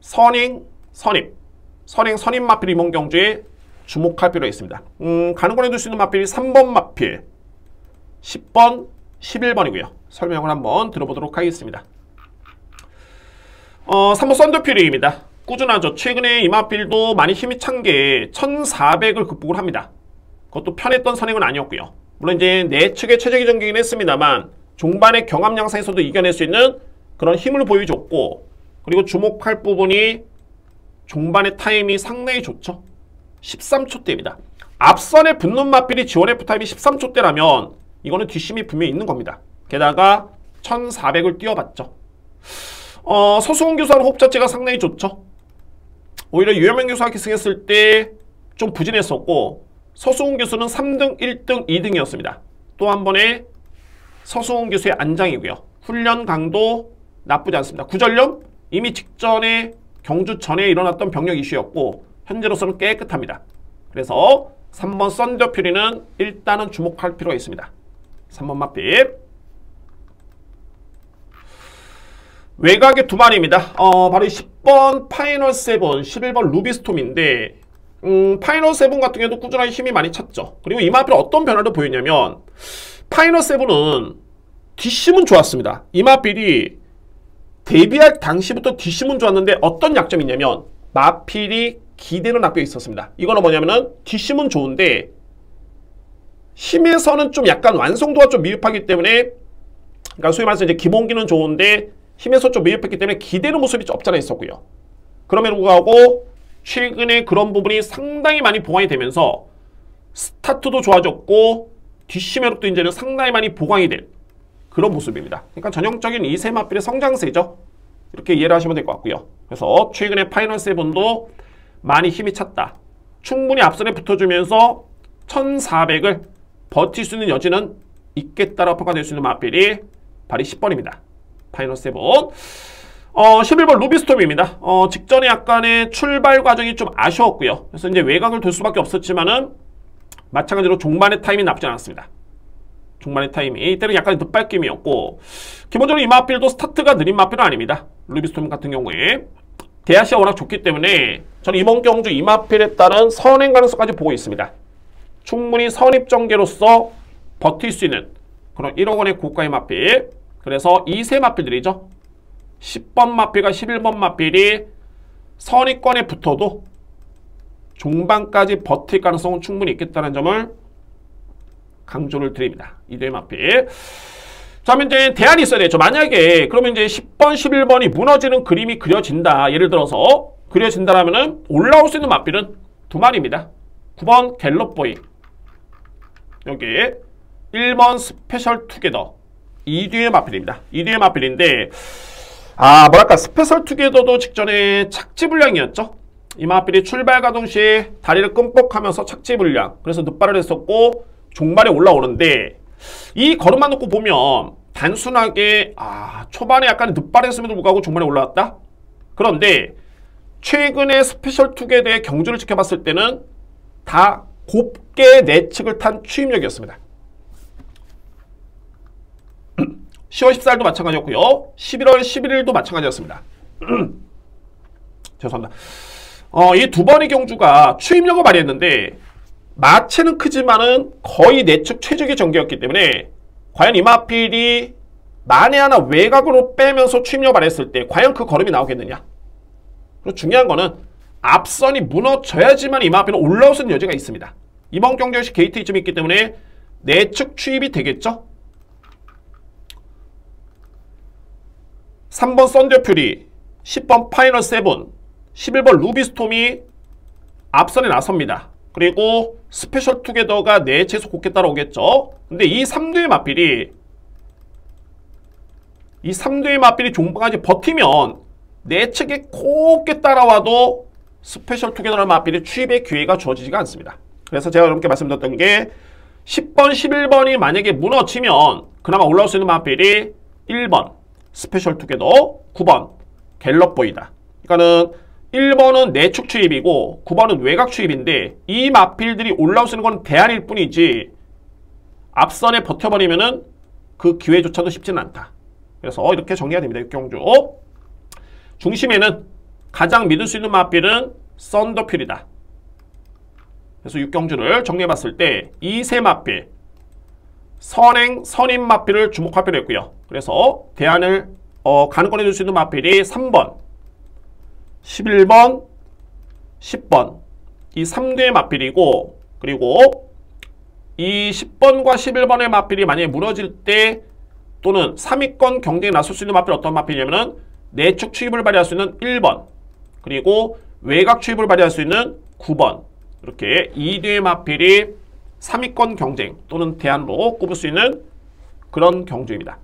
선임 마필 이번 경주에 주목할 필요가 있습니다. 가능권에 둘 수 있는 마필이 3번 마필, 10번, 11번이고요. 설명을 한번 들어보도록 하겠습니다. 3번 썬더퓨리입니다. 꾸준하죠. 최근에 이 마필도 많이 힘이 찬 게 1400을 극복을 합니다. 그것도 편했던 선행은 아니었고요. 물론 이제 내측의 최적의 전개긴 했습니다만 종반의 경합 양상에서도 이겨낼 수 있는 그런 힘을 보여줬고, 그리고 주목할 부분이 종반의 타임이 상당히 좋죠. 13초대입니다. 앞선에 붙는 마필이 지원 F타임이 13초대라면 이거는 뒷심이 분명히 있는 겁니다. 게다가 1400을 띄워봤죠. 서수홍 교수하는 호흡 자체가 상당히 좋죠. 오히려 유현명 교수가 기승했을 때 좀 부진했었고, 서수홍 교수는 3등, 1등, 2등이었습니다. 또 한 번에 서수홍 교수의 안장이고요. 훈련 강도 나쁘지 않습니다. 구전령 이미 직전에 경주 전에 일어났던 병력 이슈였고 현재로서는 깨끗합니다. 그래서 3번 썬더퓨리는 일단은 주목할 필요가 있습니다. 3번 마필. 외곽의 두 마리입니다. 바로 10번 파이널 세븐, 11번 루비스톰인데 파이널 세븐 같은 경우도 꾸준하게 힘이 많이 찼죠. 그리고 이 마필은 어떤 변화를 보였냐면 파이널 세븐은 뒷심은 좋았습니다. 이 마필이 데뷔할 당시부터 뒷심은 좋았는데 어떤 약점이 있냐면 마필이 기대는 납부에 있었습니다. 이거는 뭐냐면은 뒷심은 좋은데 힘에서는 좀 약간 완성도가 좀 미흡하기 때문에, 그러니까 소위 말해서 이제 기본기는 좋은데 힘에서 좀 미흡했기 때문에 기대는 모습이 좀 없잖아 있었고요. 그럼에도 불구하고 최근에 그런 부분이 상당히 많이 보강이 되면서 스타트도 좋아졌고 뒷심 회록도 이제는 상당히 많이 보강이 된 그런 모습입니다. 그러니까 전형적인 이세 마필의 성장세죠. 이렇게 이해를 하시면 될 것 같고요. 그래서 최근에 파이널 세븐도 많이 힘이 찼다. 충분히 앞선에 붙어주면서 1400을 버틸 수 있는 여지는 있겠다라고 평가될 수 있는 마필이 바로 10번입니다. 파이널 세븐. 11번 루비스톰입니다. 직전에 약간의 출발 과정이 좀 아쉬웠고요. 그래서 이제 외곽을 돌 수밖에 없었지만은 마찬가지로 종반의 타임이 나쁘지 않았습니다. 종반의 타임이 이때는 약간의 늦발김이었고, 기본적으로 이 마필도 스타트가 느린 마필은 아닙니다. 루비스톰 같은 경우에 대하시가 워낙 좋기 때문에 저는 이번 경주 이 마필에 따른 선행 가능성까지 보고 있습니다. 충분히 선입 전개로서 버틸 수 있는 그런 1억 원의 고가의 마필. 그래서 이 세 마필들이죠. 10번 마필과 11번 마필이 선입권에 붙어도 종반까지 버틸 가능성은 충분히 있겠다는 점을 강조를 드립니다. 이대의 마필. 자, 그러면 이제 대안이 있어야 되죠. 만약에 그러면 이제 10번, 11번이 무너지는 그림이 그려진다. 예를 들어서 그려진다라면은 올라올 수 있는 마필은 두 마리입니다. 9번 갤럽보이, 여기 1번 스페셜 투게더, 이뒤의 마필입니다. 이뒤의 마필인데 뭐랄까 스페셜 투게더도 직전에 착지 불량이었죠. 이 마필이 출발과 동시에 다리를 끔뻑하면서 착지 불량, 그래서 늦발을 했었고 종발에 올라오는데 이 걸음만 놓고 보면 단순하게 초반에 약간 늦발했음에도 불구하고 종발에 올라왔다? 그런데 최근에 스페셜 투게더의 경주를 지켜봤을 때는 다 곱게 내측을 탄 추임력이었습니다. 10월 14일도 마찬가지였고요. 11월 11일도 마찬가지였습니다. 죄송합니다. 이 두 번의 경주가 추임력을 발휘했는데 마체는 크지만은 거의 내측 최적의 전개였기 때문에 과연 이 마필이 만에 하나 외곽으로 빼면서 추임력을 발휘했을 때 과연 그 걸음이 나오겠느냐. 그리고 중요한 거는 앞선이 무너져야지만 이 마필은 올라올 수 있는 여지가 있습니다. 이번 경주 역시 게이트 이점이 있기 때문에 내측 추입이 되겠죠. 3번 썬더퓨리, 10번 파이널 세븐, 11번 루비스톰이 앞선에 나섭니다. 그리고 스페셜 투게더가 내체에서 곱게 따라오겠죠. 근데 이 3두의 마필이 종반까지 버티면 내측에 곱게 따라와도 스페셜 투게더라는 마필이 추입의 기회가 주어지지가 않습니다. 그래서 제가 여러분께 말씀드렸던 게 10번, 11번이 만약에 무너지면 그나마 올라올 수 있는 마필이 1번 스페셜 투게더, 9번 갤럽보이다. 그러니까는 1번은 내축 추입이고 9번은 외곽 추입인데 이 마필들이 올라올 수 있는 건 대안일 뿐이지 앞선에 버텨버리면은 그 기회조차도 쉽지는 않다. 그래서 이렇게 정리가 됩니다. 육경주. 중심에는 가장 믿을 수 있는 마필은 썬더퓨리다. 그래서 육경주를 정리해봤을 때 이 세 마필, 선행, 선임 마필을 주목할 필요가 있고요. 그래서 대안을 가능권해 줄 수 있는 마필이 3번, 11번, 10번 이 3대의 마필이고, 그리고 이 10번과 11번의 마필이 만약에 무너질 때 또는 3위권 경쟁에 나설 수 있는 마필이 어떤 마필이냐면은 내축 추입을 발휘할 수 있는 1번 그리고 외곽 추입을 발휘할 수 있는 9번 이렇게 2대의 마필이 3위권 경쟁 또는 대안으로 꼽을 수 있는 그런 경주입니다.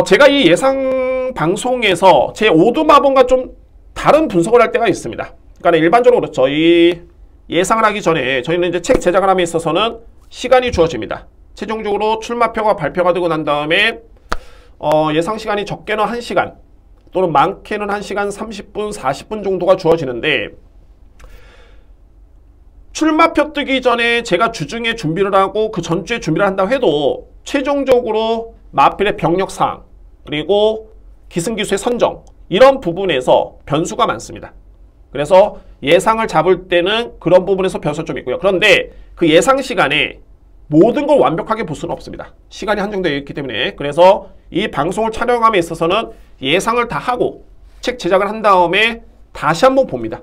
제가 이 예상 방송에서 제 오두마본과 좀 다른 분석을 할 때가 있습니다. 그러니까 일반적으로 그렇죠. 이 예상을 하기 전에 저희는 이제 책 제작을 함에 있어서는 시간이 주어집니다. 최종적으로 출마표가 발표가 되고 난 다음에 예상 시간이 적게는 1시간 또는 많게는 1시간 30분, 40분 정도가 주어지는데 출마표 뜨기 전에 제가 주중에 준비를 하고 그 전주에 준비를 한다고 해도 최종적으로 마필의 병력사항 그리고 기승기수의 선정 이런 부분에서 변수가 많습니다. 그래서 예상을 잡을 때는 그런 부분에서 변수가 좀 있고요. 그런데 그 예상 시간에 모든 걸 완벽하게 볼 수는 없습니다. 시간이 한정되어 있기 때문에. 그래서 이 방송을 촬영함에 있어서는 예상을 다 하고 책 제작을 한 다음에 다시 한번 봅니다.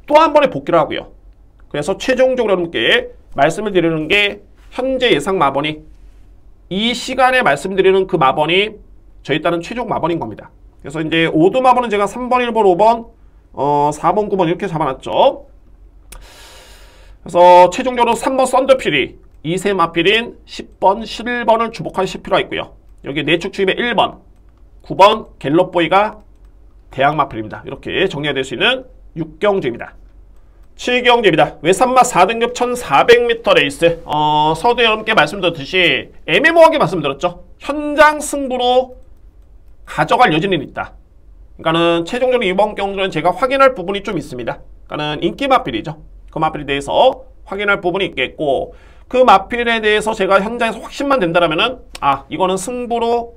또 한 번에 복귀를 하고요. 그래서 최종적으로 여러분께 말씀을 드리는 게 현재 예상 마번이 이 시간에 말씀드리는 그 마번이 저희 따른 최종 마번인 겁니다. 그래서 이제 오두 마번은 제가 3번, 1번, 5번, 4번, 9번 이렇게 잡아놨죠. 그래서 최종적으로 3번 썬더필이 2세 마필인 10번, 11번을 주목하실 필요가 있고요. 여기 내축 추입의 1번, 9번 갤럽보이가 대항 마필입니다. 이렇게 정리가 될 수 있는 6경주입니다. 7경주입니다. 외산마 4등급 1400m 레이스. 서두 여러분께 말씀드렸듯이 애매모호하게 말씀드렸죠. 현장 승부로 가져갈 여지는 있다. 그러니까는 최종적으로 이번 경주는 제가 확인할 부분이 좀 있습니다. 그러니까는 인기 마필이죠. 그 마필에 대해서 확인할 부분이 있겠고 그 마필에 대해서 제가 현장에서 확신만 된다면은 이거는 승부로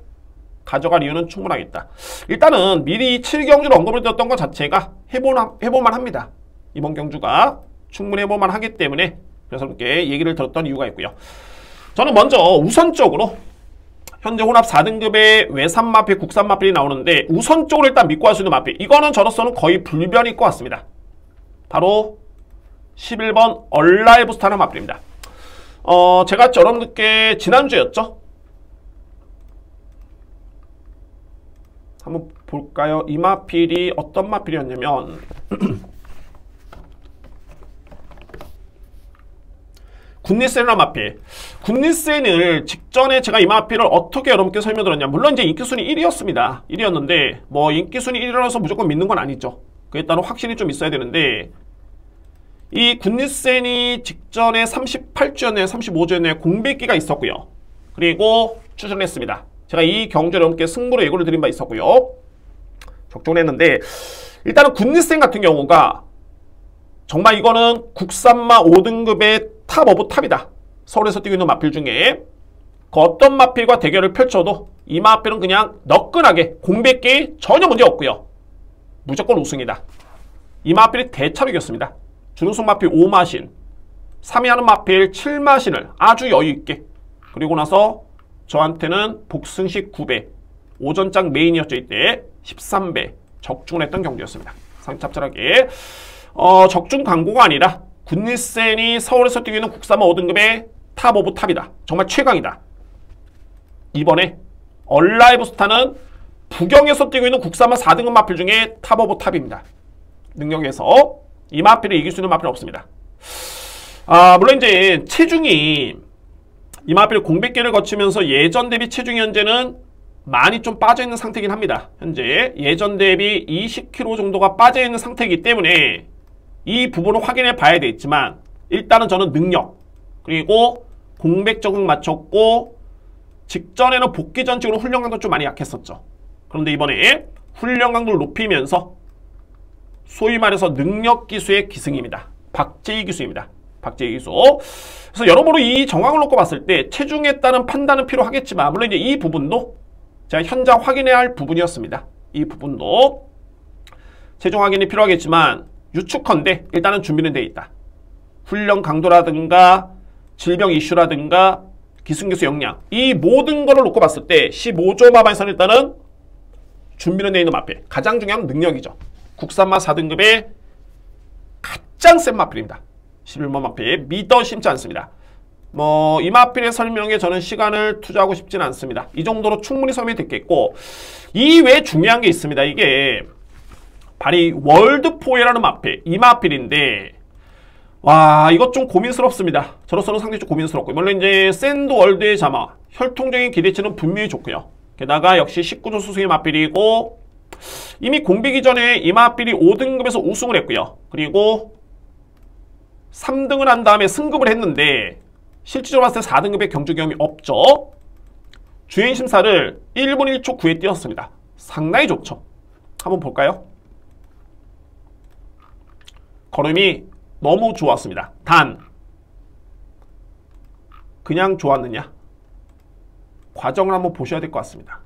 가져갈 이유는 충분하겠다. 일단은 미리 7경주를 언급을 드렸던 것 자체가 해볼만 합니다. 이번 경주가 충분히 해볼만 하기 때문에 그래서 이렇게 얘기를 들었던 이유가 있고요. 저는 먼저 우선적으로 현재 혼합 4등급의 외산 마필, 국산 마필이 나오는데 우선적으로 일단 믿고 할 수 있는 마필 이거는 저로서는 거의 불변일 것 같습니다. 바로 11번 얼라이브 스타라는 마필입니다. 제가 여러분들께 지난주였죠? 한번 볼까요? 이 마필이 어떤 마필이었냐면 굿니센이라는 마필. 굿니센을 직전에 제가 이 마필을 어떻게 여러분께 설명드렸냐. 물론 이제 인기순위 1위였습니다. 1위였는데 뭐 인기순위 1위라서 무조건 믿는 건 아니죠. 그에 따른 확신이 좀 있어야 되는데 이 굿니센이 직전에 38주였네요. 35주였네요. 공백기가 있었고요. 그리고 출전했습니다. 제가 이 경주 여러분께 승부로 예고를 드린 바 있었고요. 적중을 했는데 일단은 굿니센 같은 경우가 정말 이거는 국산마 5등급의 탑 오브 탑이다. 서울에서 뛰고 있는 마필 중에 그 어떤 마필과 대결을 펼쳐도 이 마필은 그냥 너끈하게 공백기 전혀 문제 없고요. 무조건 우승이다. 이 마필이 대차로 이겼습니다. 준우승 마필 5마신 3위 하는 마필 7마신을 아주 여유있게 그리고 나서 저한테는 복승식 9배 오전장 메인이었죠. 이때 13배 적중을 했던 경기였습니다. 상짭짤하게 적중 광고가 아니라 굿니센이 서울에서 뛰고 있는 국산마 5등급의 탑 오브 탑이다. 정말 최강이다. 이번에 얼라이브 스타는 부경에서 뛰고 있는 국산마 4등급 마필 중에 탑 오브 탑입니다. 능력에서 이 마필을 이길 수 있는 마필은 없습니다. 물론 이제 체중이 이 마필 공백기를 거치면서 예전 대비 체중이 현재는 많이 좀 빠져있는 상태이긴 합니다. 현재 예전 대비 20kg 정도가 빠져있는 상태이기 때문에 이 부분을 확인해 봐야 되겠지만 일단은 저는 능력 그리고 공백 적응 맞췄고 직전에는 복귀 전직으로 훈련 강도 좀 많이 약했었죠. 그런데 이번에 훈련 강도를 높이면서 소위 말해서 능력 기수의 기승입니다. 박재희 기수입니다. 박재희 기수. 그래서 여러모로 이 정황을 놓고 봤을 때 체중에 따른 판단은 필요하겠지만 물론 이제 이 부분도 제가 현장 확인해야 할 부분이었습니다. 이 부분도 체중 확인이 필요하겠지만 유축컨대 일단은 준비는 되어 있다. 훈련 강도라든가 질병 이슈라든가 기승기수 역량 이 모든 거를 놓고 봤을 때 15조 마반에서는 일단은 준비는 되어 있는 마필 가장 중요한 능력이죠. 국산마 4등급의 가장 센 마필입니다. 11번 마필 믿어 심지 않습니다. 뭐 이마필의 설명에 저는 시간을 투자하고 싶지는 않습니다. 이 정도로 충분히 설명이 됐겠고, 이 외에 중요한 게 있습니다. 이게 바로 월드포에라는 마필, 이마필인데 와, 이것 좀 고민스럽습니다. 저로서는 상당히 좀 고민스럽고, 물론 이제 샌드월드의 자마, 혈통적인 기대치는 분명히 좋고요. 게다가 역시 19조 수승의 마필이고, 이미 공비기 전에 이 마필이 5등급에서 우승을 했고요. 그리고 3등을 한 다음에 승급을 했는데 실질적으로 봤을 때 4등급의 경주 경험이 없죠. 주행 심사를 1분 1초 9에 뛰었습니다. 상당히 좋죠. 한번 볼까요? 걸음이 너무 좋았습니다. 단 그냥 좋았느냐? 과정을 한번 보셔야 될 것 같습니다.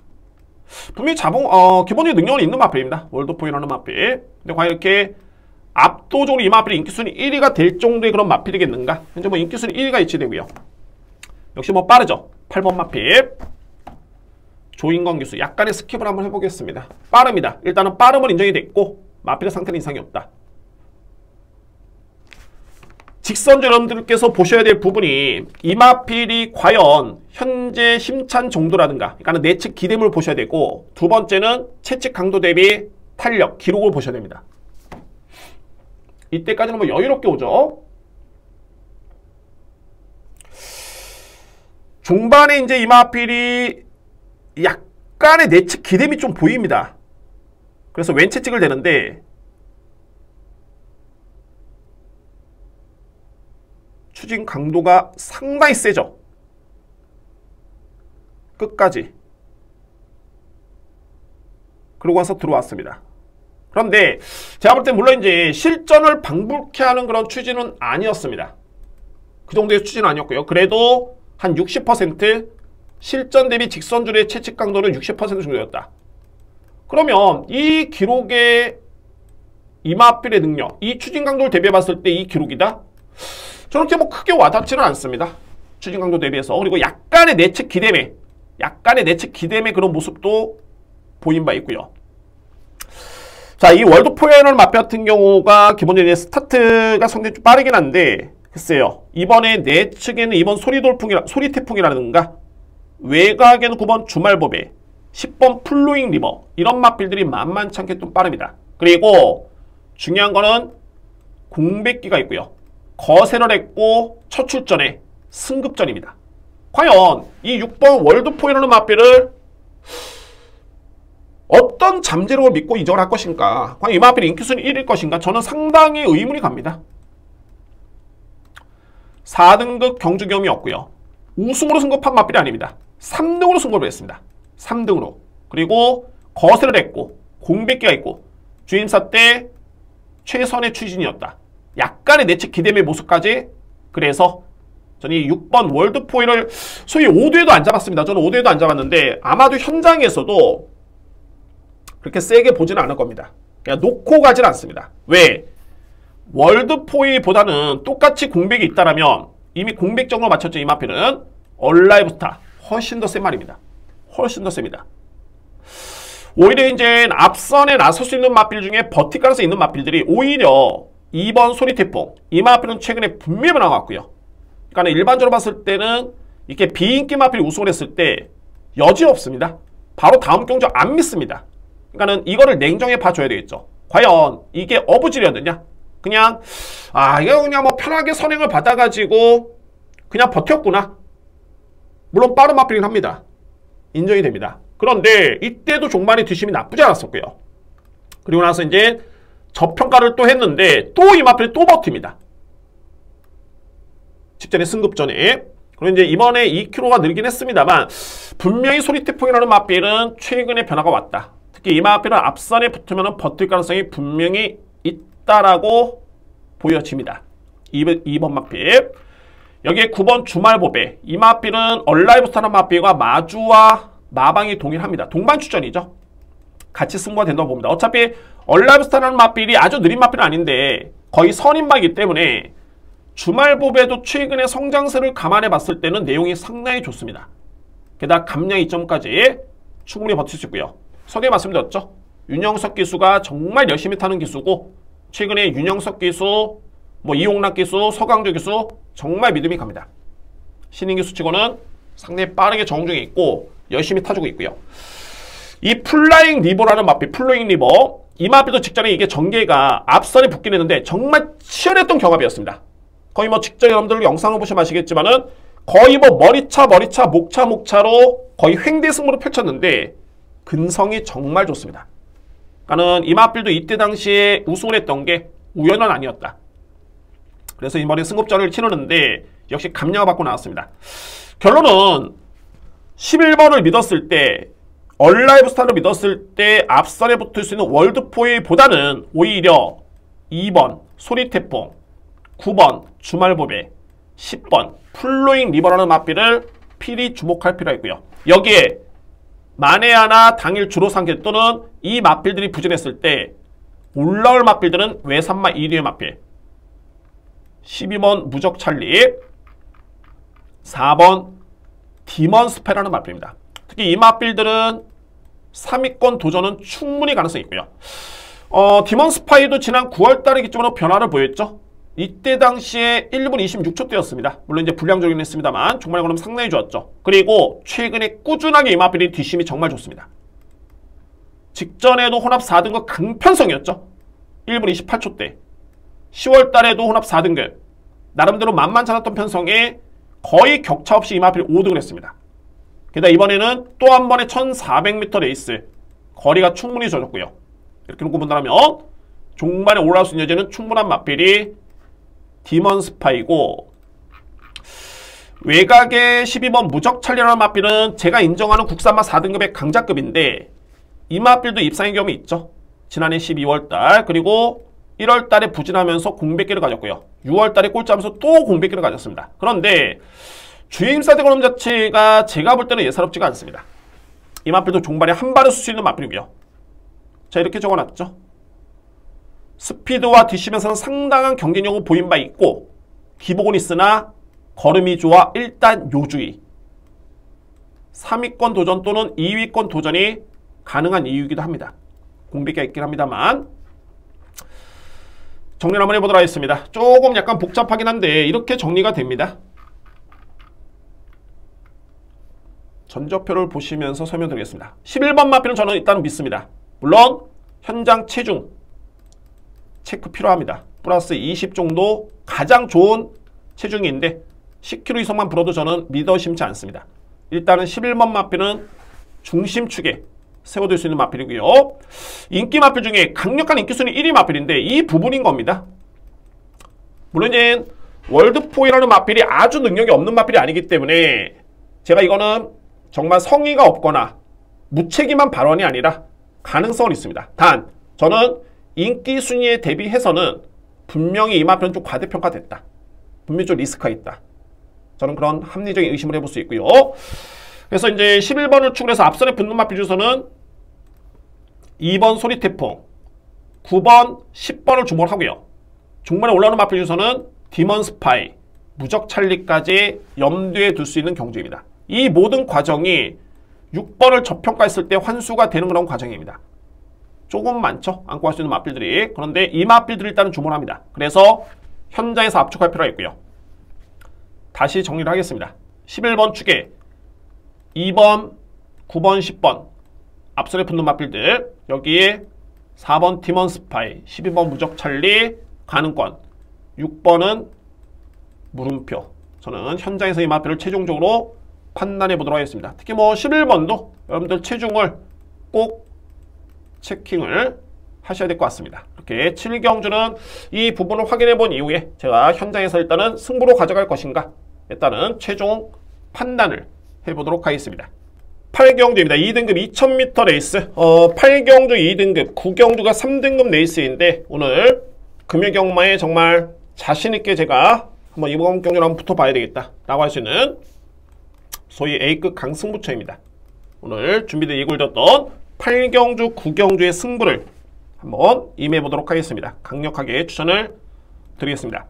분명히 기본적인 능력은 있는 마필입니다. 월드포이라는 마필. 근데 과연 이렇게 압도적으로 이 마필이 인기순위 1위가 될 정도의 그런 마필이겠는가? 현재 뭐 인기순위 1위가 예치되고요. 역시 뭐 빠르죠. 8번 마필. 조인건 기수. 약간의 스킵을 한번 해보겠습니다. 빠릅니다. 일단은 빠름은 인정이 됐고 마필의 상태는 이상이 없다. 직선주 여러분들께서 보셔야 될 부분이 이 마필이 과연 현재 심찬 정도라든가, 그러니까 내측 기대물을 보셔야 되고, 두 번째는 채측 강도 대비 탄력, 기록을 보셔야 됩니다. 이때까지는 뭐 여유롭게 오죠. 중반에 이제 이 마필이 약간의 내측 기대미 좀 보입니다. 그래서 왼 채측을 대는데 추진 강도가 상당히 세죠. 끝까지. 그러고 와서 들어왔습니다. 그런데 제가 볼 때 물론 이제 실전을 방불케 하는 그런 추진은 아니었습니다. 그 정도의 추진은 아니었고요. 그래도 한 60% 실전 대비 직선줄의 채측 강도는 60% 정도였다. 그러면 이 기록의 이마필의 능력, 이 추진 강도를 대비해 봤을 때 이 기록이다? 저는 이렇게 뭐 크게 와닿지는 않습니다. 추진 강도 대비해서. 그리고 약간의 내측 기댐의 그런 모습도 보인 바 있고요. 자, 이 월드포에널 마필 같은 경우가 기본적으로 스타트가 상당히 좀 빠르긴 한데, 글쎄요. 이번에 내측에는 이번 소리태풍이라든가, 외곽에는 9번 주말보배, 10번 플로잉 리버, 이런 마필들이 만만치 않게 좀 빠릅니다. 그리고 중요한 거는 공백기가 있고요. 거세를 했고 첫 출전에 승급전입니다. 과연 이 6번 월드포에널 마필을 어떤 잠재력을 믿고 이적을 할 것인가? 과연 이 마필이 인기순위 1일 것인가? 저는 상당히 의문이 갑니다. 4등급 경주 경험이 없고요. 우승으로 승급한 마필이 아닙니다. 3등으로 승급을 했습니다. 3등으로. 그리고 거세를 했고 공백기가 있고 주임사 때 최선의 추진이었다. 약간의 내측 기댐의 모습까지. 그래서 저는 이 6번 월드포에널 소위 5대에도 안 잡았습니다. 저는 5대에도 안 잡았는데 아마도 현장에서도 그렇게 세게 보지는 않을 겁니다. 그냥 놓고 가진 않습니다. 왜? 월드포이보다는 똑같이 공백이 있다라면 이미 공백정으로 맞췄죠. 이 마필은 얼라이브스타 훨씬 더 센 말입니다. 훨씬 더 셉니다. 오히려 이제 앞선에 나설 수 있는 마필 중에 버틸 가능성이 있는 마필들이 오히려 2번 소리태풍, 이 마필은 최근에 분명히 변화가 왔고요. 그러니까 일반적으로 봤을 때는 이렇게 비인기 마필이 우승을 했을 때 여지 없습니다. 바로 다음 경주 안 믿습니다. 그러니까는 이거를 냉정히 봐줘야 되겠죠. 과연 이게 어부질이었느냐? 그냥 이거 그냥 뭐 편하게 선행을 받아가지고 그냥 버텼구나. 물론 빠른 마필이긴 합니다. 인정이 됩니다. 그런데 이때도 종반의 뒷심이 나쁘지 않았었고요. 그리고 나서 이제 저평가를 또 했는데 또 이 마필이 또 버팁니다. 직전에 승급전에. 그리고 이제 이번에 2km가 늘긴 했습니다만 분명히 소리태풍이라는 마필은 최근에 변화가 왔다. 특히 이 마필은 앞선에 붙으면 버틸 가능성이 분명히 있다라고 보여집니다. 2번 마필. 여기에 9번 주말보배. 이 마필은 얼라이브스타라는 마필과 마주와 마방이 동일합니다. 동반 추전이죠. 같이 승부가 된다고 봅니다. 어차피 얼라이브스타라는 마필이 아주 느린 마필은 아닌데 거의 선임마이기 때문에 주말보배도 최근의 성장세를 감안해 봤을 때는 내용이 상당히 좋습니다. 게다가 감량 2점까지 충분히 버틸 수 있고요. 서두에 말씀드렸죠. 윤영석 기수가 정말 열심히 타는 기수고 최근에 윤영석 기수, 이용락 기수, 서강조 기수 정말 믿음이 갑니다. 신인기 수치고는 상당히 빠르게 정중에 있고 열심히 타주고 있고요. 이 플라잉 리버라는 마필, 플로잉 리버, 이 마필도 직전에 이게 전개가 앞선에 붙긴 했는데 정말 치열했던 경합이었습니다. 거의 뭐 직전에 여러분들 영상을 보시면 아시겠지만은 거의 뭐 머리차, 목차로 거의 횡대 승부를 펼쳤는데 근성이 정말 좋습니다. 그러니까는 이 마필도 이때 당시에 우승을 했던 게 우연은 아니었다. 그래서 이번에 승급전을 치르는데 역시 감량을 받고 나왔습니다. 결론은 11번을 믿었을 때, 얼라이브 스타를 믿었을 때 앞선에 붙을 수 있는 월드포이보다는 오히려 2번 소리태풍, 9번 주말보배, 10번 플로잉 리버라는 마필을 필히 주목할 필요가 있고요. 여기에 만에 하나 당일 주로 상계 또는 이 마필들이 부진했을 때 올라올 마필들은 외산마 1위의 마필, 12번 무적찰리, 4번 디먼스페라는 마필입니다. 특히 이 마필들은 3위권 도전은 충분히 가능성이 있고요. 디먼스파이도 지난 9월달에 기점으로 변화를 보였죠. 이때 당시에 1분 26초 대였습니다. 물론 이제 불량적이긴 했습니다만 정말 그럼 상당히 좋았죠. 그리고 최근에 꾸준하게 이 마필이 뒷심이 정말 좋습니다. 직전에도 혼합 4등급 강편성이었죠. 1분 28초 대. 10월달에도 혼합 4등급. 나름대로 만만치 않았던 편성에 거의 격차 없이 이 마필이 5등을 했습니다. 게다가 이번에는 또 한 번의 1400m 레이스. 거리가 충분히 젖었고요. 이렇게 놓고 본다면 종반에 올라올 수 있는 여지는 충분한 마필이 디먼스파이고, 외곽의 12번 무적찰리라는 마필은 제가 인정하는 국산마 4등급의 강자급인데 이 마필도 입상의 경험이 있죠. 지난해 12월달 그리고 1월달에 부진하면서 공백기를 가졌고요. 6월달에 꼴찌하면서 또 공백기를 가졌습니다. 그런데 주임사대 걸음 자체가 제가 볼 때는 예사롭지가 않습니다. 이 마필도 종반에 한 발을 쓸 수 있는 마필이고요. 자, 이렇게 적어놨죠. 스피드와 뒷심에서는 상당한 경쟁력을 보인 바 있고 기복은 있으나 걸음이 좋아 일단 요주의, 3위권 도전 또는 2위권 도전이 가능한 이유이기도 합니다. 공백기가 있긴 합니다만 정리를 한번 해보도록 하겠습니다. 조금 약간 복잡하긴 한데 이렇게 정리가 됩니다. 전적표를 보시면서 설명드리겠습니다. 11번 마필은 저는 일단 믿습니다. 물론 현장 체중 체크 필요합니다. 플러스 20 정도 가장 좋은 체중인데 10kg 이상만 불어도 저는 믿어 심지 않습니다. 일단은 11번 마필은 중심축에 세워둘 수 있는 마필이고요. 인기 마필 중에 강력한 인기 순위 1위 마필인데 이 부분인 겁니다. 물론 이제 월드포이라는 마필이 아주 능력이 없는 마필이 아니기 때문에 제가 이거는 정말 성의가 없거나 무책임한 발언이 아니라 가능성은 있습니다. 단 저는 인기 순위에 대비해서는 분명히 이 마필은 좀 과대평가됐다. 분명히 좀 리스크가 있다. 저는 그런 합리적인 의심을 해볼 수 있고요. 그래서 이제 11번을 축을 해서 앞선에 붙는 마필 중에서는 2번 소리태풍, 9번, 10번을 주목을 하고요. 중반에 올라오는 마필 중에서는 디먼스파이, 무적찰리까지 염두에 둘 수 있는 경주입니다. 이 모든 과정이 6번을 저평가했을 때 환수가 되는 그런 과정입니다. 조금 많죠? 안고 갈 수 있는 마필들이. 그런데 이 마필들을 일단은 주목을 합니다. 그래서 현장에서 압축할 필요가 있고요. 다시 정리를 하겠습니다. 11번 축에 2번, 9번, 10번 앞선에 붙는 마필들, 여기에 4번 디먼스파이, 12번 무적찰리 가능권, 6번은 물음표. 저는 현장에서 이 마필을 최종적으로 판단해 보도록 하겠습니다. 특히 뭐 11번도 여러분들 체중을 꼭 체킹을 하셔야 될 것 같습니다. 이렇게 7경주는 이 부분을 확인해 본 이후에 제가 현장에서 일단은 승부로 가져갈 것인가 일단은 최종 판단을 해보도록 하겠습니다. 8경주입니다. 2등급 2000m 레이스. 8경주 2등급, 9경주가 3등급 레이스인데 오늘 금요경마에 정말 자신있게 제가 한번 이번 경주를 한번 붙어봐야 되겠다 라고 할 수 있는 소위 A급 강승부처입니다. 오늘 준비된 이걸 줬던 8경주, 9경주의 승부를 한번 임해보도록 하겠습니다. 강력하게 추천을 드리겠습니다.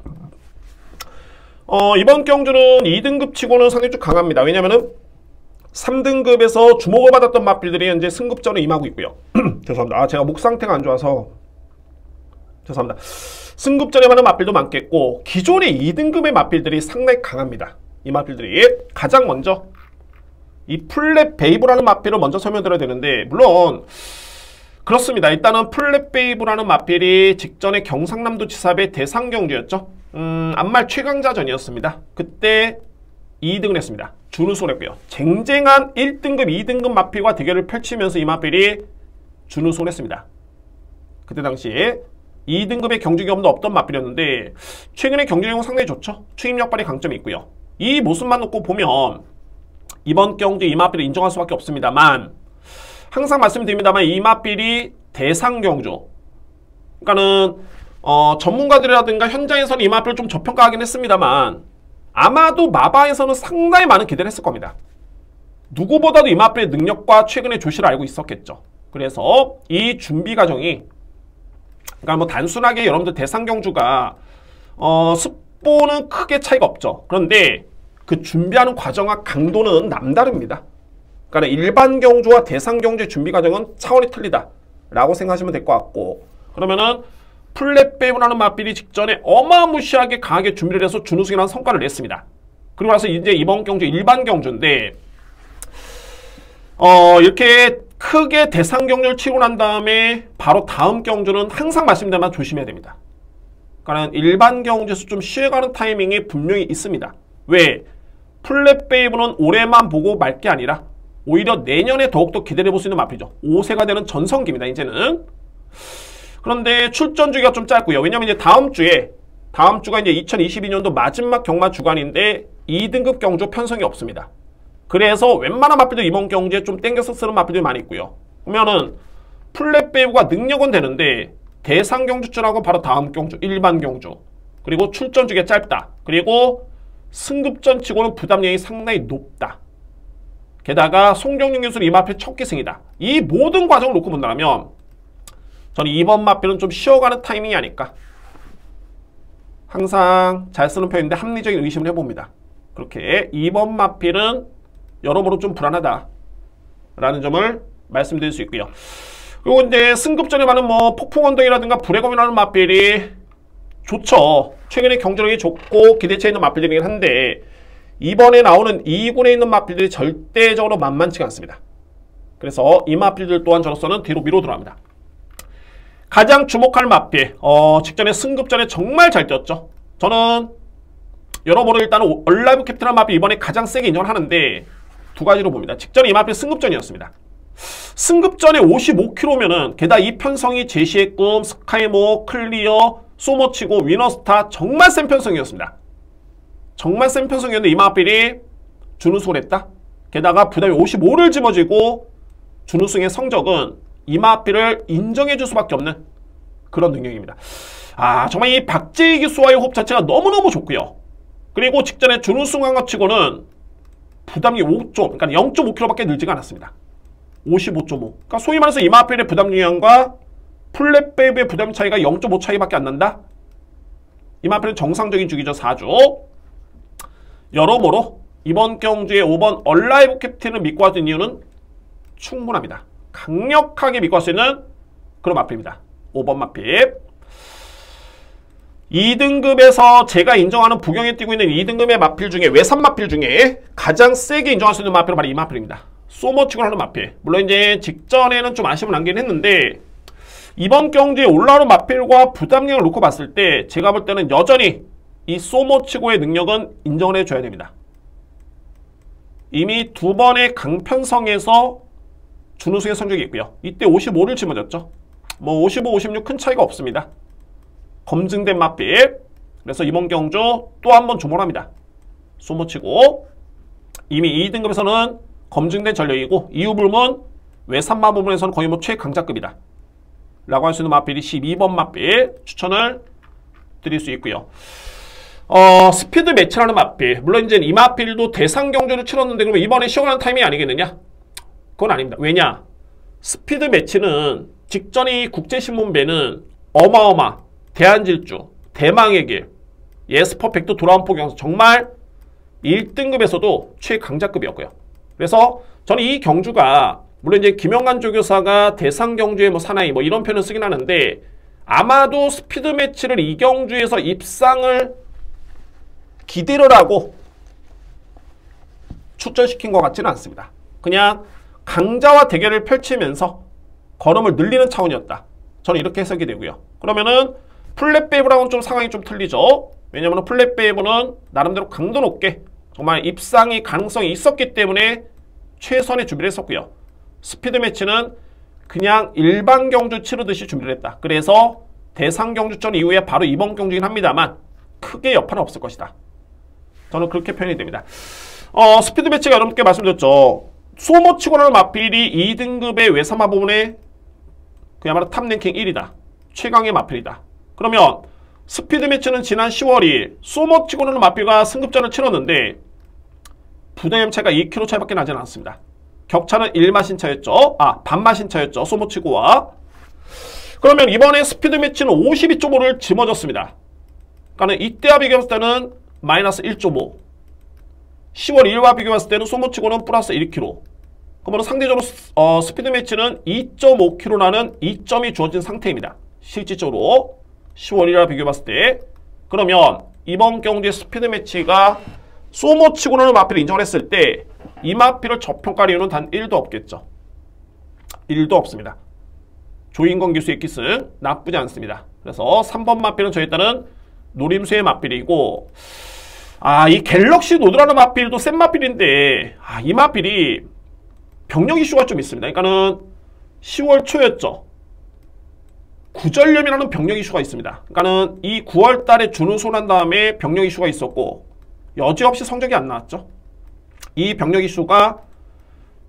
이번 경주는 2등급 치고는 상당히 좀 강합니다. 왜냐면은 3등급에서 주목을 받았던 마필들이 현재 승급전에 임하고 있고요. 죄송합니다. 제가 목 상태가 안 좋아서 죄송합니다. 승급전에 많은 마필도 많겠고 기존의 2등급의 마필들이 상당히 강합니다. 이 마필들이 가장 먼저 이 플랫 베이브라는 마필을 먼저 설명드려야 되는데, 물론 그렇습니다. 일단은 플랫 베이브라는 마필이 직전에 경상남도 지사배 대상경주였죠. 안말 최강자전이었습니다. 그때 2등을 했습니다. 준우승을 했고요. 쟁쟁한 1등급, 2등급 마필과 대결을 펼치면서 이 마필이 준우승을 했습니다. 그때 당시에 2등급의 경주 경험도 없던 마필이었는데 최근에 경주 경험 상당히 좋죠. 추임력 발휘 강점이 있고요. 이 모습만 놓고 보면 이번 경주 이 마필을 인정할 수밖에 없습니다만, 항상 말씀드립니다만 이 마필이 대상 경주, 그러니까는 전문가들이라든가 현장에서는 이 마필을 좀 저평가하긴 했습니다만 아마도 마바에서는 상당히 많은 기대를 했을 겁니다. 누구보다도 이 마필의 능력과 최근의 조시를 알고 있었겠죠. 그래서 이 준비 과정이, 그러니까 뭐 단순하게 여러분들 대상 경주가 습보는 크게 차이가 없죠. 그런데 그 준비하는 과정과 강도는 남다릅니다. 그러니까 일반 경주와 대상 경주의 준비 과정은 차원이 틀리다 라고 생각하시면 될 것 같고, 그러면은 플랫 베이브라는 마필이 직전에 어마무시하게 강하게 준비를 해서 준우승이라는 성과를 냈습니다. 그리고 나서 이제 이번 경주 일반 경주인데 이렇게 크게 대상 경주를 치고 난 다음에 바로 다음 경주는 항상 말씀드리지만 조심해야 됩니다. 그러니까 일반 경주에서 좀 쉬어가는 타이밍이 분명히 있습니다. 왜? 플랫 베이브는 올해만 보고 말 게 아니라 오히려 내년에 더욱더 기대해 볼 수 있는 마필이죠. 5세가 되는 전성기입니다. 이제는. 그런데 출전 주기가 좀 짧고요. 왜냐면 이제 다음 주가 이제 2022년도 마지막 경마 주간인데 2등급 경주 편성이 없습니다. 그래서 웬만한 마필들 이번 경주에 좀 땡겨서 쓰는 마필들이 많이 있고요. 그러면은 플랫 베이브가 능력은 되는데 대상 경주줄하고 바로 다음 경주, 일반 경주, 그리고 출전 주기가 짧다. 그리고 승급전 치고는 부담량이 상당히 높다. 게다가 송경윤 교수는 이 마필 첫 기승이다. 이 모든 과정을 놓고 본다면 저는 이번 마필은 좀 쉬어가는 타이밍이 아닐까. 항상 잘 쓰는 표현인데 합리적인 의심을 해봅니다. 그렇게 이번 마필은 여러모로 좀 불안하다 라는 점을 말씀드릴 수 있고요. 그리고 이제 승급전에 많은 뭐 폭풍 언덕이라든가 불의 검이라는 마필이 좋죠. 최근에 경주력이 좋고 기대치에 있는 마필들이긴 한데 이번에 나오는 2군에 있는 마필들이 절대적으로 만만치가 않습니다. 그래서 이 마필들 또한 저로서는 뒤로 미로 들어갑니다. 가장 주목할 마필, 직전에 승급전에 정말 잘 뛰었죠. 저는 여러모로 일단은 얼라이브 캡틴한 마필 이번에 가장 세게 인정을 하는데 두 가지로 봅니다. 직전에 이 마필 승급전이었습니다. 승급전에 55km면은 게다가 이 편성이 제시의 꿈, 스카이모, 클리어, 소모치고, 위너스타 정말 센 편성이었습니다. 정말 센 편성이었는데 이 마필이 준우승을 했다. 게다가 부담이 55를 짊어지고 준우승의 성적은 이 마필을 인정해줄 수밖에 없는 그런 능력입니다. 정말 이 박재희 기수와의 호흡 자체가 너무너무 좋고요. 그리고 직전에 준우승한 것 치고는 부담이 5점, 그러니까 0.5kg밖에 늘지가 않았습니다. 55.5. 그러니까 소위 말해서 이 마필의 부담 유형과 플랫 베이브의 부담 차이가 0.5 차이밖에 안 난다. 이 마필은 정상적인 주기죠. 4주. 여러모로 이번 경주에 5번 얼라이브 캡틴을 믿고 왔던 이유는 충분합니다. 강력하게 믿고 할 수 있는 그런 마필입니다. 5번 마필. 2등급에서 제가 인정하는 부경에 뛰고 있는 2등급의 마필 중에 외산 마필 중에 가장 세게 인정할 수 있는 마필은 바로 이 마필입니다. 소모치고 하는 마필. 물론 이제 직전에는 좀 아쉬움을 남기긴 했는데 이번 경주에 올라오는 마필과 부담력을 놓고 봤을 때 제가 볼 때는 여전히 이 소모치고의 능력은 인정을 해줘야 됩니다. 이미 두 번의 강편성에서 준우승의 성적이 있고요. 이때 55를 짊어졌죠. 뭐 55, 56 큰 차이가 없습니다. 검증된 마필. 그래서 이번 경주 또 한 번 주목합니다. 소모치고 이미 2등급에서는 검증된 전력이고 이유불문 외산마 부분에서는 거의 뭐 최강자급이다 라고 할 수 있는 마필이 12번 마필 추천을 드릴 수 있고요. 스피드 매치라는 마필. 물론 이제 이 마필도 대상 경주를 치렀는데 그러면 이번에 시원한 타이밍이 아니겠느냐? 그건 아닙니다. 왜냐? 스피드 매치는 직전이 국제신문배는 어마어마, 대한질주, 대망의 길, 예스퍼펙트 돌아온 포경서 정말 1등급에서도 최강자급이었고요. 그래서 저는 이 경주가 물론 이제 김영관 조교사가 대상 경주의 뭐 사나이 뭐 이런 표현을 쓰긴 하는데 아마도 스피드 매치를 이 경주에서 입상을 기대를 하고 출전시킨 것 같지는 않습니다. 그냥 강자와 대결을 펼치면서 걸음을 늘리는 차원이었다. 저는 이렇게 해석이 되고요. 그러면은 플랫베이브랑은 좀 상황이 좀 틀리죠. 왜냐면 플랫베이브는 나름대로 강도 높게 정말 입상이 가능성이 있었기 때문에 최선의 준비를 했었고요. 스피드 매치는 그냥 일반 경주 치르듯이 준비를 했다. 그래서 대상 경주전 이후에 바로 이번 경주긴 합니다만 크게 여파는 없을 것이다. 저는 그렇게 표현이 됩니다. 스피드 매치가 여러분께 말씀드렸죠. 소모치고는 마필이 2등급의 외삼화 부분에 그야말로 탑랭킹 1위다. 최강의 마필이다. 그러면 스피드 매치는 지난 10월 2일 소모치고는 마필과 승급전을 치렀는데 부담 차이가 2kg 차이밖에 나지 않았습니다. 격차는 1마신 차였죠. 반마신 차였죠. 소모치고와. 그러면 이번에 스피드 매치는 52.5를 짊어졌습니다. 그러니까 이때와 비교했을 때는 마이너스 1.5. 10월 1일과 비교했을 때는 소모치고는 플러스 1kg. 그러면 상대적으로 스피드 매치는 2.5kg라는 이점이 주어진 상태입니다. 실질적으로 10월 1일과 비교해봤을 때. 그러면 이번 경주의 스피드 매치가 소모치고는 마필을 인정을 했을 때 이 마필을 저평가할 이유는 단 1도 없겠죠. 1도 없습니다. 조인건 기수의 기승 나쁘지 않습니다. 그래서 3번 마필은 저에 따른 노림수의 마필이고 이 갤럭시 노드라는 마필도 센 마필인데 이 마필이 병력 이슈가 좀 있습니다. 그러니까는 10월 초였죠. 구전염이라는 병력 이슈가 있습니다. 그러니까는 이 9월 달에 준우소 난 다음에 병력 이슈가 있었고 여지없이 성적이 안 나왔죠. 이 병력 이슈가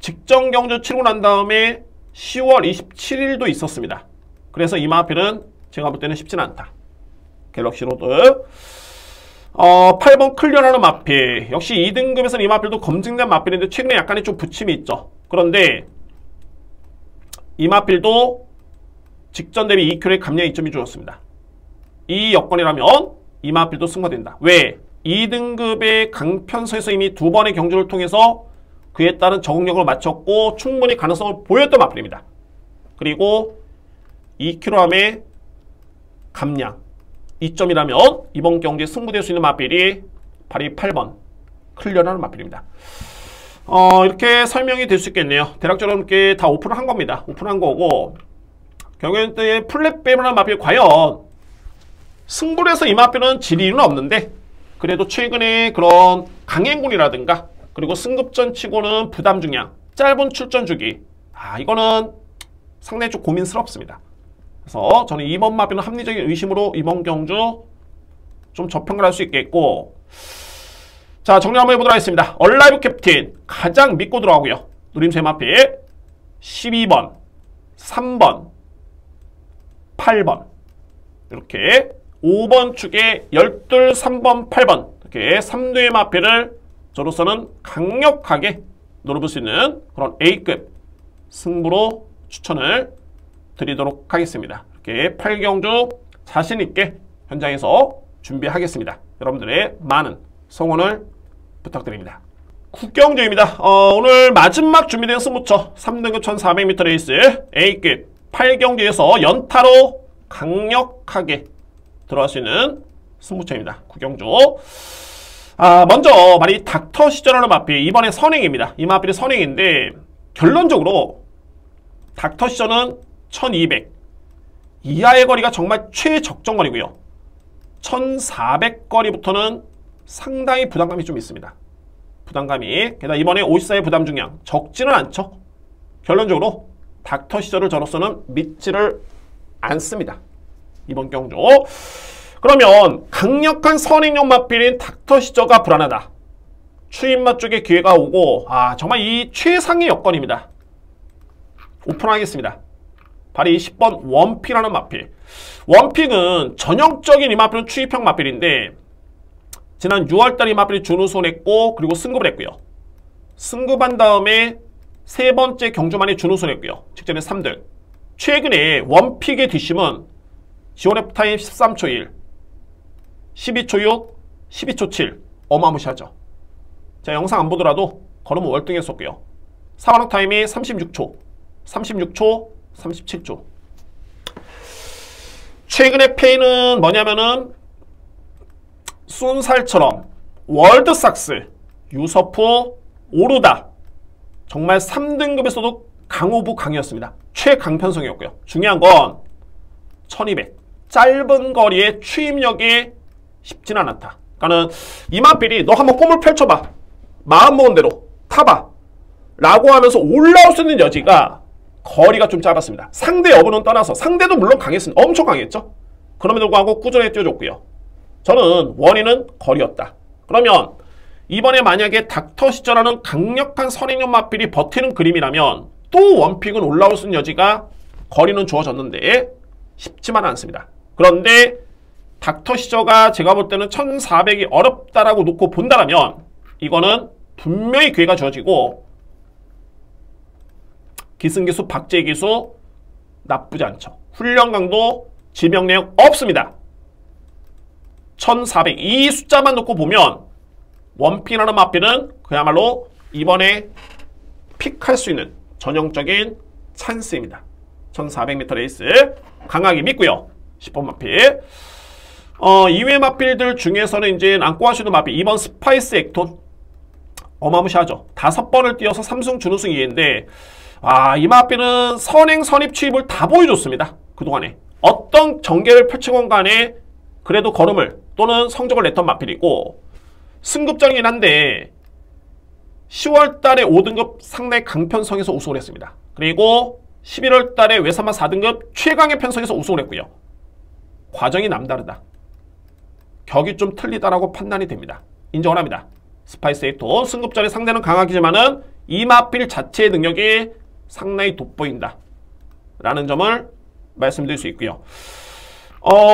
직전 경주 치르고 난 다음에 10월 27일도 있었습니다. 그래서 이 마필은 제가 볼 때는 쉽지는 않다. 갤럭시 로드 8번 클리어라는 마필 역시 2등급에서는 이 마필도 검증된 마필인데 최근에 약간의 좀 부침이 있죠. 그런데 이 마필도 직전 대비 2kg의 감량 이점이 주었습니다. 이 여건이라면 이 마필도 승화된다. 왜? 2등급의 강편서에서 이미 2번의 경주를 통해서 그에 따른 적응력을 마쳤고 충분히 가능성을 보였던 마필입니다. 그리고 2kg의 감량 이점이라면 이번 경기에 승부될 수 있는 마필이 바로 8번 클리어라는 마필입니다. 이렇게 설명이 될 수 있겠네요. 대략적으로 이렇게 다 오픈을 한 겁니다. 오픈한 거고 경우에는 플랫베이브라는 마필 과연 승부를 해서 이 마필은 질 이유는 없는데 그래도 최근에 그런 강행군이라든가 그리고 승급전 치고는 부담 중량 짧은 출전 주기 이거는 상당히 좀 고민스럽습니다. 그래서 저는 이번 마필은 합리적인 의심으로 이번 경주 좀 저평가를 할 수 있겠고 자 정리 한번 해보도록 하겠습니다. 얼라이브 캡틴 가장 믿고 들어가고요. 누림새 마필 12번 3번 8번 이렇게 5번 축에 12, 3번, 8번 이렇게 3두의 마필을 저로서는 강력하게 노려볼 수 있는 그런 A급 승부로 추천을 드리도록 하겠습니다. 이렇게 8경주 자신있게 현장에서 준비하겠습니다. 여러분들의 많은 성원을 부탁드립니다. 9경주입니다. 오늘 마지막 준비된 승부처 3등급 1400m 레이스 A급 8경주에서 연타로 강력하게 들어갈 수 있는 승부처입니다. 9경주. 먼저 말이 닥터 시전하는 마필 이번에 선행입니다. 이 마필이 선행인데 결론적으로 닥터 시전은 1200 이하의 거리가 정말 최적정거리고요. 1400거리부터는 상당히 부담감이 좀 있습니다. 부담감이 게다가 이번에 54의 부담 중량 적지는 않죠. 결론적으로 닥터 시절을 저로서는 믿지를 않습니다. 이번 경주. 그러면 강력한 선행용 마필인 닥터 시저가 불안하다. 추임마 쪽에 기회가 오고 정말 이 최상의 여건입니다. 오픈하겠습니다. 바로 이 10번 원픽이라는 마필. 원픽은 전형적인 이 마필은 추입형 마필인데 지난 6월달 이 마필이 준우승을 했고 그리고 승급을 했고요. 승급한 다음에 세 번째 경주만에 준우승을 했고요. 직전에 3등. 최근에 원픽의 뒷심은 지원F 타임 13초 1, 12초 6, 12초 7 어마무시하죠. 자 영상 안 보더라도 걸으면 월등했었고요. 사원학 타임이 36초, 36초, 37초. 최근의 페이는 뭐냐면은 쏜살처럼 월드삭스, 유서프, 오르다. 정말 3등급에서도 강오브 강이었습니다. 최강편성이었고요. 중요한 건 1200. 짧은 거리의 추임력이 쉽진 않았다. 그러니까는 이마필이 너 한번 꿈을 펼쳐봐. 마음먹은 대로 타봐. 라고 하면서 올라올 수 있는 여지가 거리가 좀 짧았습니다. 상대 여부는 떠나서 상대도 물론 강했습니다. 엄청 강했죠. 그럼에도 불구하고 꾸준히 뛰어줬고요. 저는 원인은 거리였다. 그러면 이번에 만약에 닥터 시저라는 강력한 선행형 마필이 버티는 그림이라면 또 원픽은 올라올 수 있는 여지가 거리는 주어졌는데 쉽지만 않습니다. 그런데 닥터 시저가 제가 볼 때는 1400이 어렵다라고 놓고 본다면 이거는 분명히 기회가 주어지고 기승기수 박제기수 나쁘지 않죠. 훈련 강도 지명 내역 없습니다. 1400 이 숫자만 놓고 보면 원픽이라는 마필은 그야말로 이번에 픽할 수 있는 전형적인 찬스입니다. 1400m 레이스 강하게 믿고요. 10번 마필. 이외의 마필들 중에서는 이제 안고 하시는 마필 2번 스파이스 액톤 어마무시하죠. 5번을 뛰어서 3승 준우승 2회인데 이 마필은 선행 선입 취입을 다 보여줬습니다. 그동안에 어떤 전개를 펼치건 간에 그래도 걸음을 또는 성적을 냈던 마필이고 승급전이긴 한데 10월달에 5등급 상당히 강편성에서 우승을 했습니다. 그리고 11월달에 외삼마 4등급 최강의 편성에서 우승을 했고요. 과정이 남다르다. 격이 좀 틀리다라고 판단이 됩니다. 인정을 합니다. 스파이스 에이토 승급전에 상대는 강하지만은 이 마필 자체의 능력이 상당히 돋보인다 라는 점을 말씀드릴 수 있고요.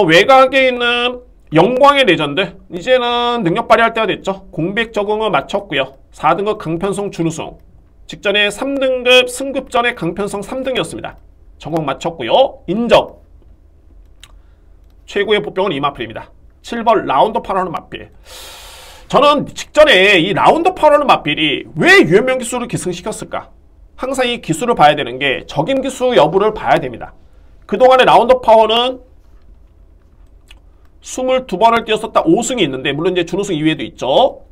외곽에 있는 영광의 레전드 이제는 능력 발휘할 때가 됐죠. 공백 적응을 마쳤고요. 4등급 강편성 준우승 직전에 3등급 승급전의 강편성 3등이었습니다. 적응 마쳤고요. 인정. 최고의 보병은 이 마필입니다. 7번 라운드파라는 마필. 저는 직전에 이 라운드파라는 마필이 왜 유연명 기술을 기승시켰을까? 항상 이 기술을 봐야 되는 게 적임 기수 여부를 봐야 됩니다. 그동안의 라운드파워는 22번을 뛰었었다 5승이 있는데 물론 이제 준우승 2회도 있죠.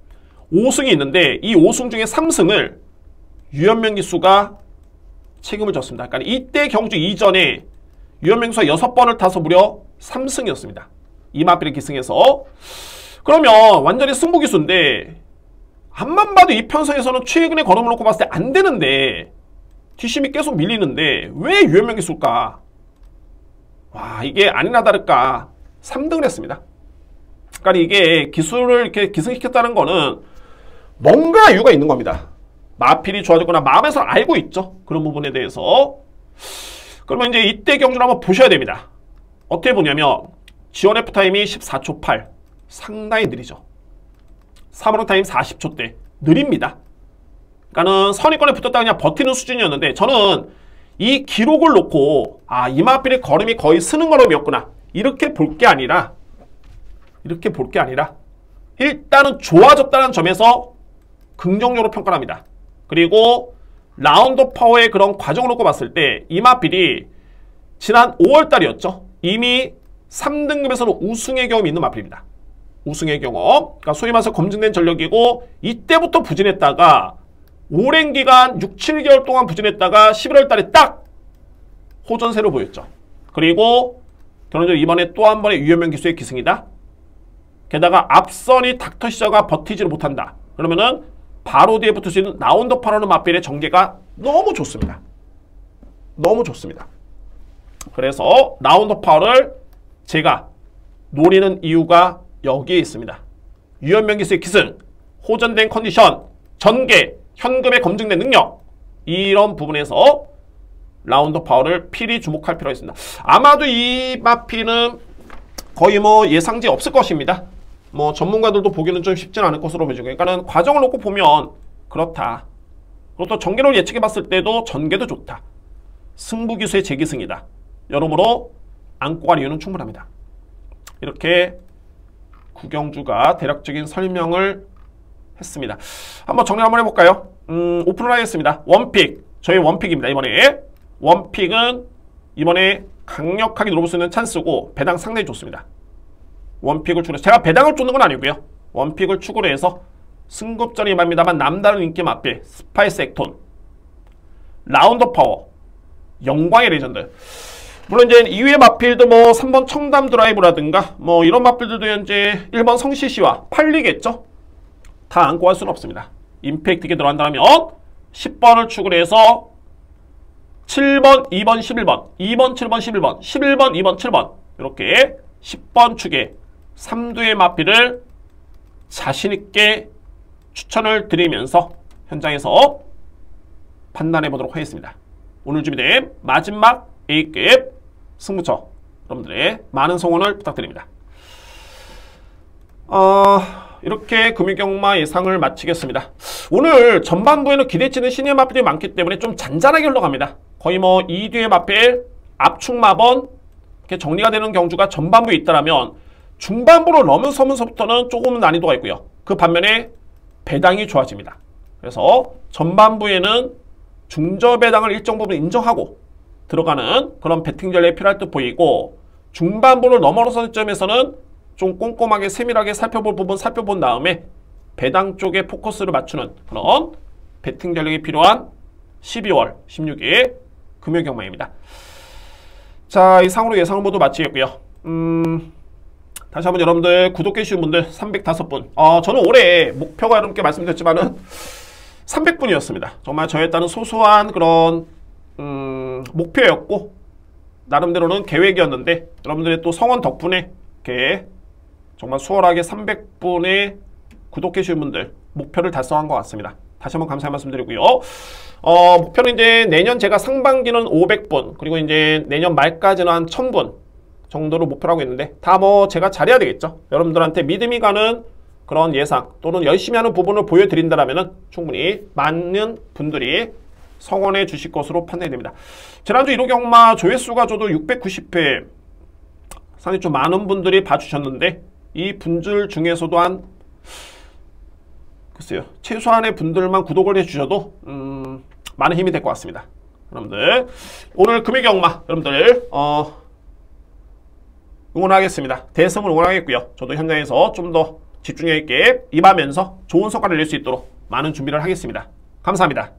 5승이 있는데 이 5승 중에 3승을 유연명 기수가 책임을 졌습니다. 그러니까 이때 경주 이전에 유연명 기수가 6번을 타서 무려 3승이었습니다. 이 마필이 기승해서 그러면 완전히 승부 기수인데 앞만 봐도 이 편성에서는 최근에 걸음을 놓고 봤을 때 안 되는데 뒷심이 계속 밀리는데 왜 유연명 기수일까? 이게 아니나 다를까 3등을 했습니다. 그러니까 이게 기술을 이렇게 기승시켰다는 거는 뭔가 이유가 있는 겁니다. 마필이 좋아졌거나 마음에서 알고 있죠. 그런 부분에 대해서. 그러면 이제 이때 경주를 한번 보셔야 됩니다. 어떻게 보냐면 지원 F 타임이 14초 8 상당히 느리죠. 3호로 타임 40초대 느립니다. 그러니까는 선입권에 붙었다 그냥 버티는 수준이었는데 저는 이 기록을 놓고 이 마필의 걸음이 거의 스는 걸음이었구나 이렇게 볼 게 아니라 일단은 좋아졌다는 점에서 긍정적으로 평가를 합니다. 그리고 라운드 파워의 그런 과정을 놓고 봤을 때 이 마필이 지난 5월달이었죠. 이미 3등급에서는 우승의 경험이 있는 마필입니다. 우승의 경험. 그러니까 소위 말해서 검증된 전력이고 이때부터 부진했다가 오랜 기간 6, 7개월 동안 부진했다가 11월 달에 딱 호전세로 보였죠. 그리고 결론적으로 이번에 또 한 번의 유연명 기수의 기승이다. 게다가 앞선이 닥터 시저가 버티지를 못한다. 그러면은 바로 뒤에 붙을 수 있는 라운드 파라는 마필의 전개가 너무 좋습니다. 너무 좋습니다. 그래서 라운드 파워를 제가 노리는 이유가 여기에 있습니다. 유연명 기수의 기승, 호전된 컨디션, 전개, 현금에 검증된 능력 이런 부분에서 라운드 파워를 필히 주목할 필요가 있습니다. 아마도 이 마필은 거의 예상지 없을 것입니다. 전문가들도 보기는 좀 쉽진 않을 것으로 보여지고 그러니까는 과정을 놓고 보면 그렇다. 그리고 또 전개를 예측해 봤을 때도 전개도 좋다. 승부 기수의 재기승이다. 여러모로 안고 갈 이유는 충분합니다. 이렇게 구경주가 대략적인 설명을 했습니다. 한번 정리 한번 해볼까요? 오픈을 하겠습니다. 원픽, 저희 원픽입니다. 이번에 원픽은 이번에 강력하게 노려볼 수 있는 찬스고 배당 상당히 좋습니다. 원픽을 추구해서 제가 배당을 쫓는 건 아니고요. 원픽을 추구를 해서 승급전이 임합니다만 남다른 인기 맞배 스파이스 액톤, 라운드 파워, 영광의 레전드. 물론 이제 2위의 마필드 뭐 3번 청담 드라이브라든가 뭐 이런 마필들도 현재 1번 성시시와 팔리겠죠. 다 안고 할 수는 없습니다. 임팩트게 들어간다면 10번을 축을 해서 7번, 2번, 11번, 2번, 7번, 11번, 11번, 2번, 7번 이렇게 10번 축에 3두의 마필을 자신있게 추천을 드리면서 현장에서 판단해 보도록 하겠습니다. 오늘 준비된 마지막 A급 승부처 여러분들의 많은 성원을 부탁드립니다. 이렇게 금융경마 예상을 마치겠습니다. 오늘 전반부에는 기대치는 신의 마필이 많기 때문에 좀 잔잔하게 흘러갑니다. 거의 뭐 2뒤의 마필, 압축 마번 이렇게 정리가 되는 경주가 전반부에 있다면 중반부로 넘어서면서부터는 조금 난이도가 있고요. 그 반면에 배당이 좋아집니다. 그래서 전반부에는 중저 배당을 일정 부분 인정하고 들어가는 그런 배팅 전략이 필요할 듯 보이고, 중반부를 넘어서는 점에서는 좀 꼼꼼하게 세밀하게 살펴볼 부분 살펴본 다음에 배당 쪽에 포커스를 맞추는 그런 배팅 전략이 필요한 12월 16일 금요경마입니다. 자, 이상으로 예상을 모두 마치겠고요. 다시 한번 여러분들 구독해주신 분들 305분. 저는 올해 목표가 여러분께 말씀드렸지만은 300분이었습니다. 정말 저에 따른 소소한 그런 목표였고 나름대로는 계획이었는데 여러분들의 또 성원 덕분에 이렇게 정말 수월하게 300분의 구독해주신 분들 목표를 달성한 것 같습니다. 다시 한번 감사의 말씀 드리고요. 목표는 이제 내년 제가 상반기는 500분 그리고 이제 내년 말까지는 한 1000분 정도로 목표를 하고 있는데 다 뭐 제가 잘해야 되겠죠. 여러분들한테 믿음이 가는 그런 예상 또는 열심히 하는 부분을 보여드린다면 충분히 많은 분들이 성원해 주실 것으로 판단이 됩니다. 지난주 1호 경마 조회수가 저도 690회 상당히 좀 많은 분들이 봐주셨는데 이 분들 중에서도 한 글쎄요 최소한의 분들만 구독을 해주셔도 많은 힘이 될 것 같습니다. 여러분들 오늘 금요 경마 여러분들 응원하겠습니다. 대승을 응원하겠고요. 저도 현장에서 좀 더 집중력 있게 임하면서 좋은 성과를 낼 수 있도록 많은 준비를 하겠습니다. 감사합니다.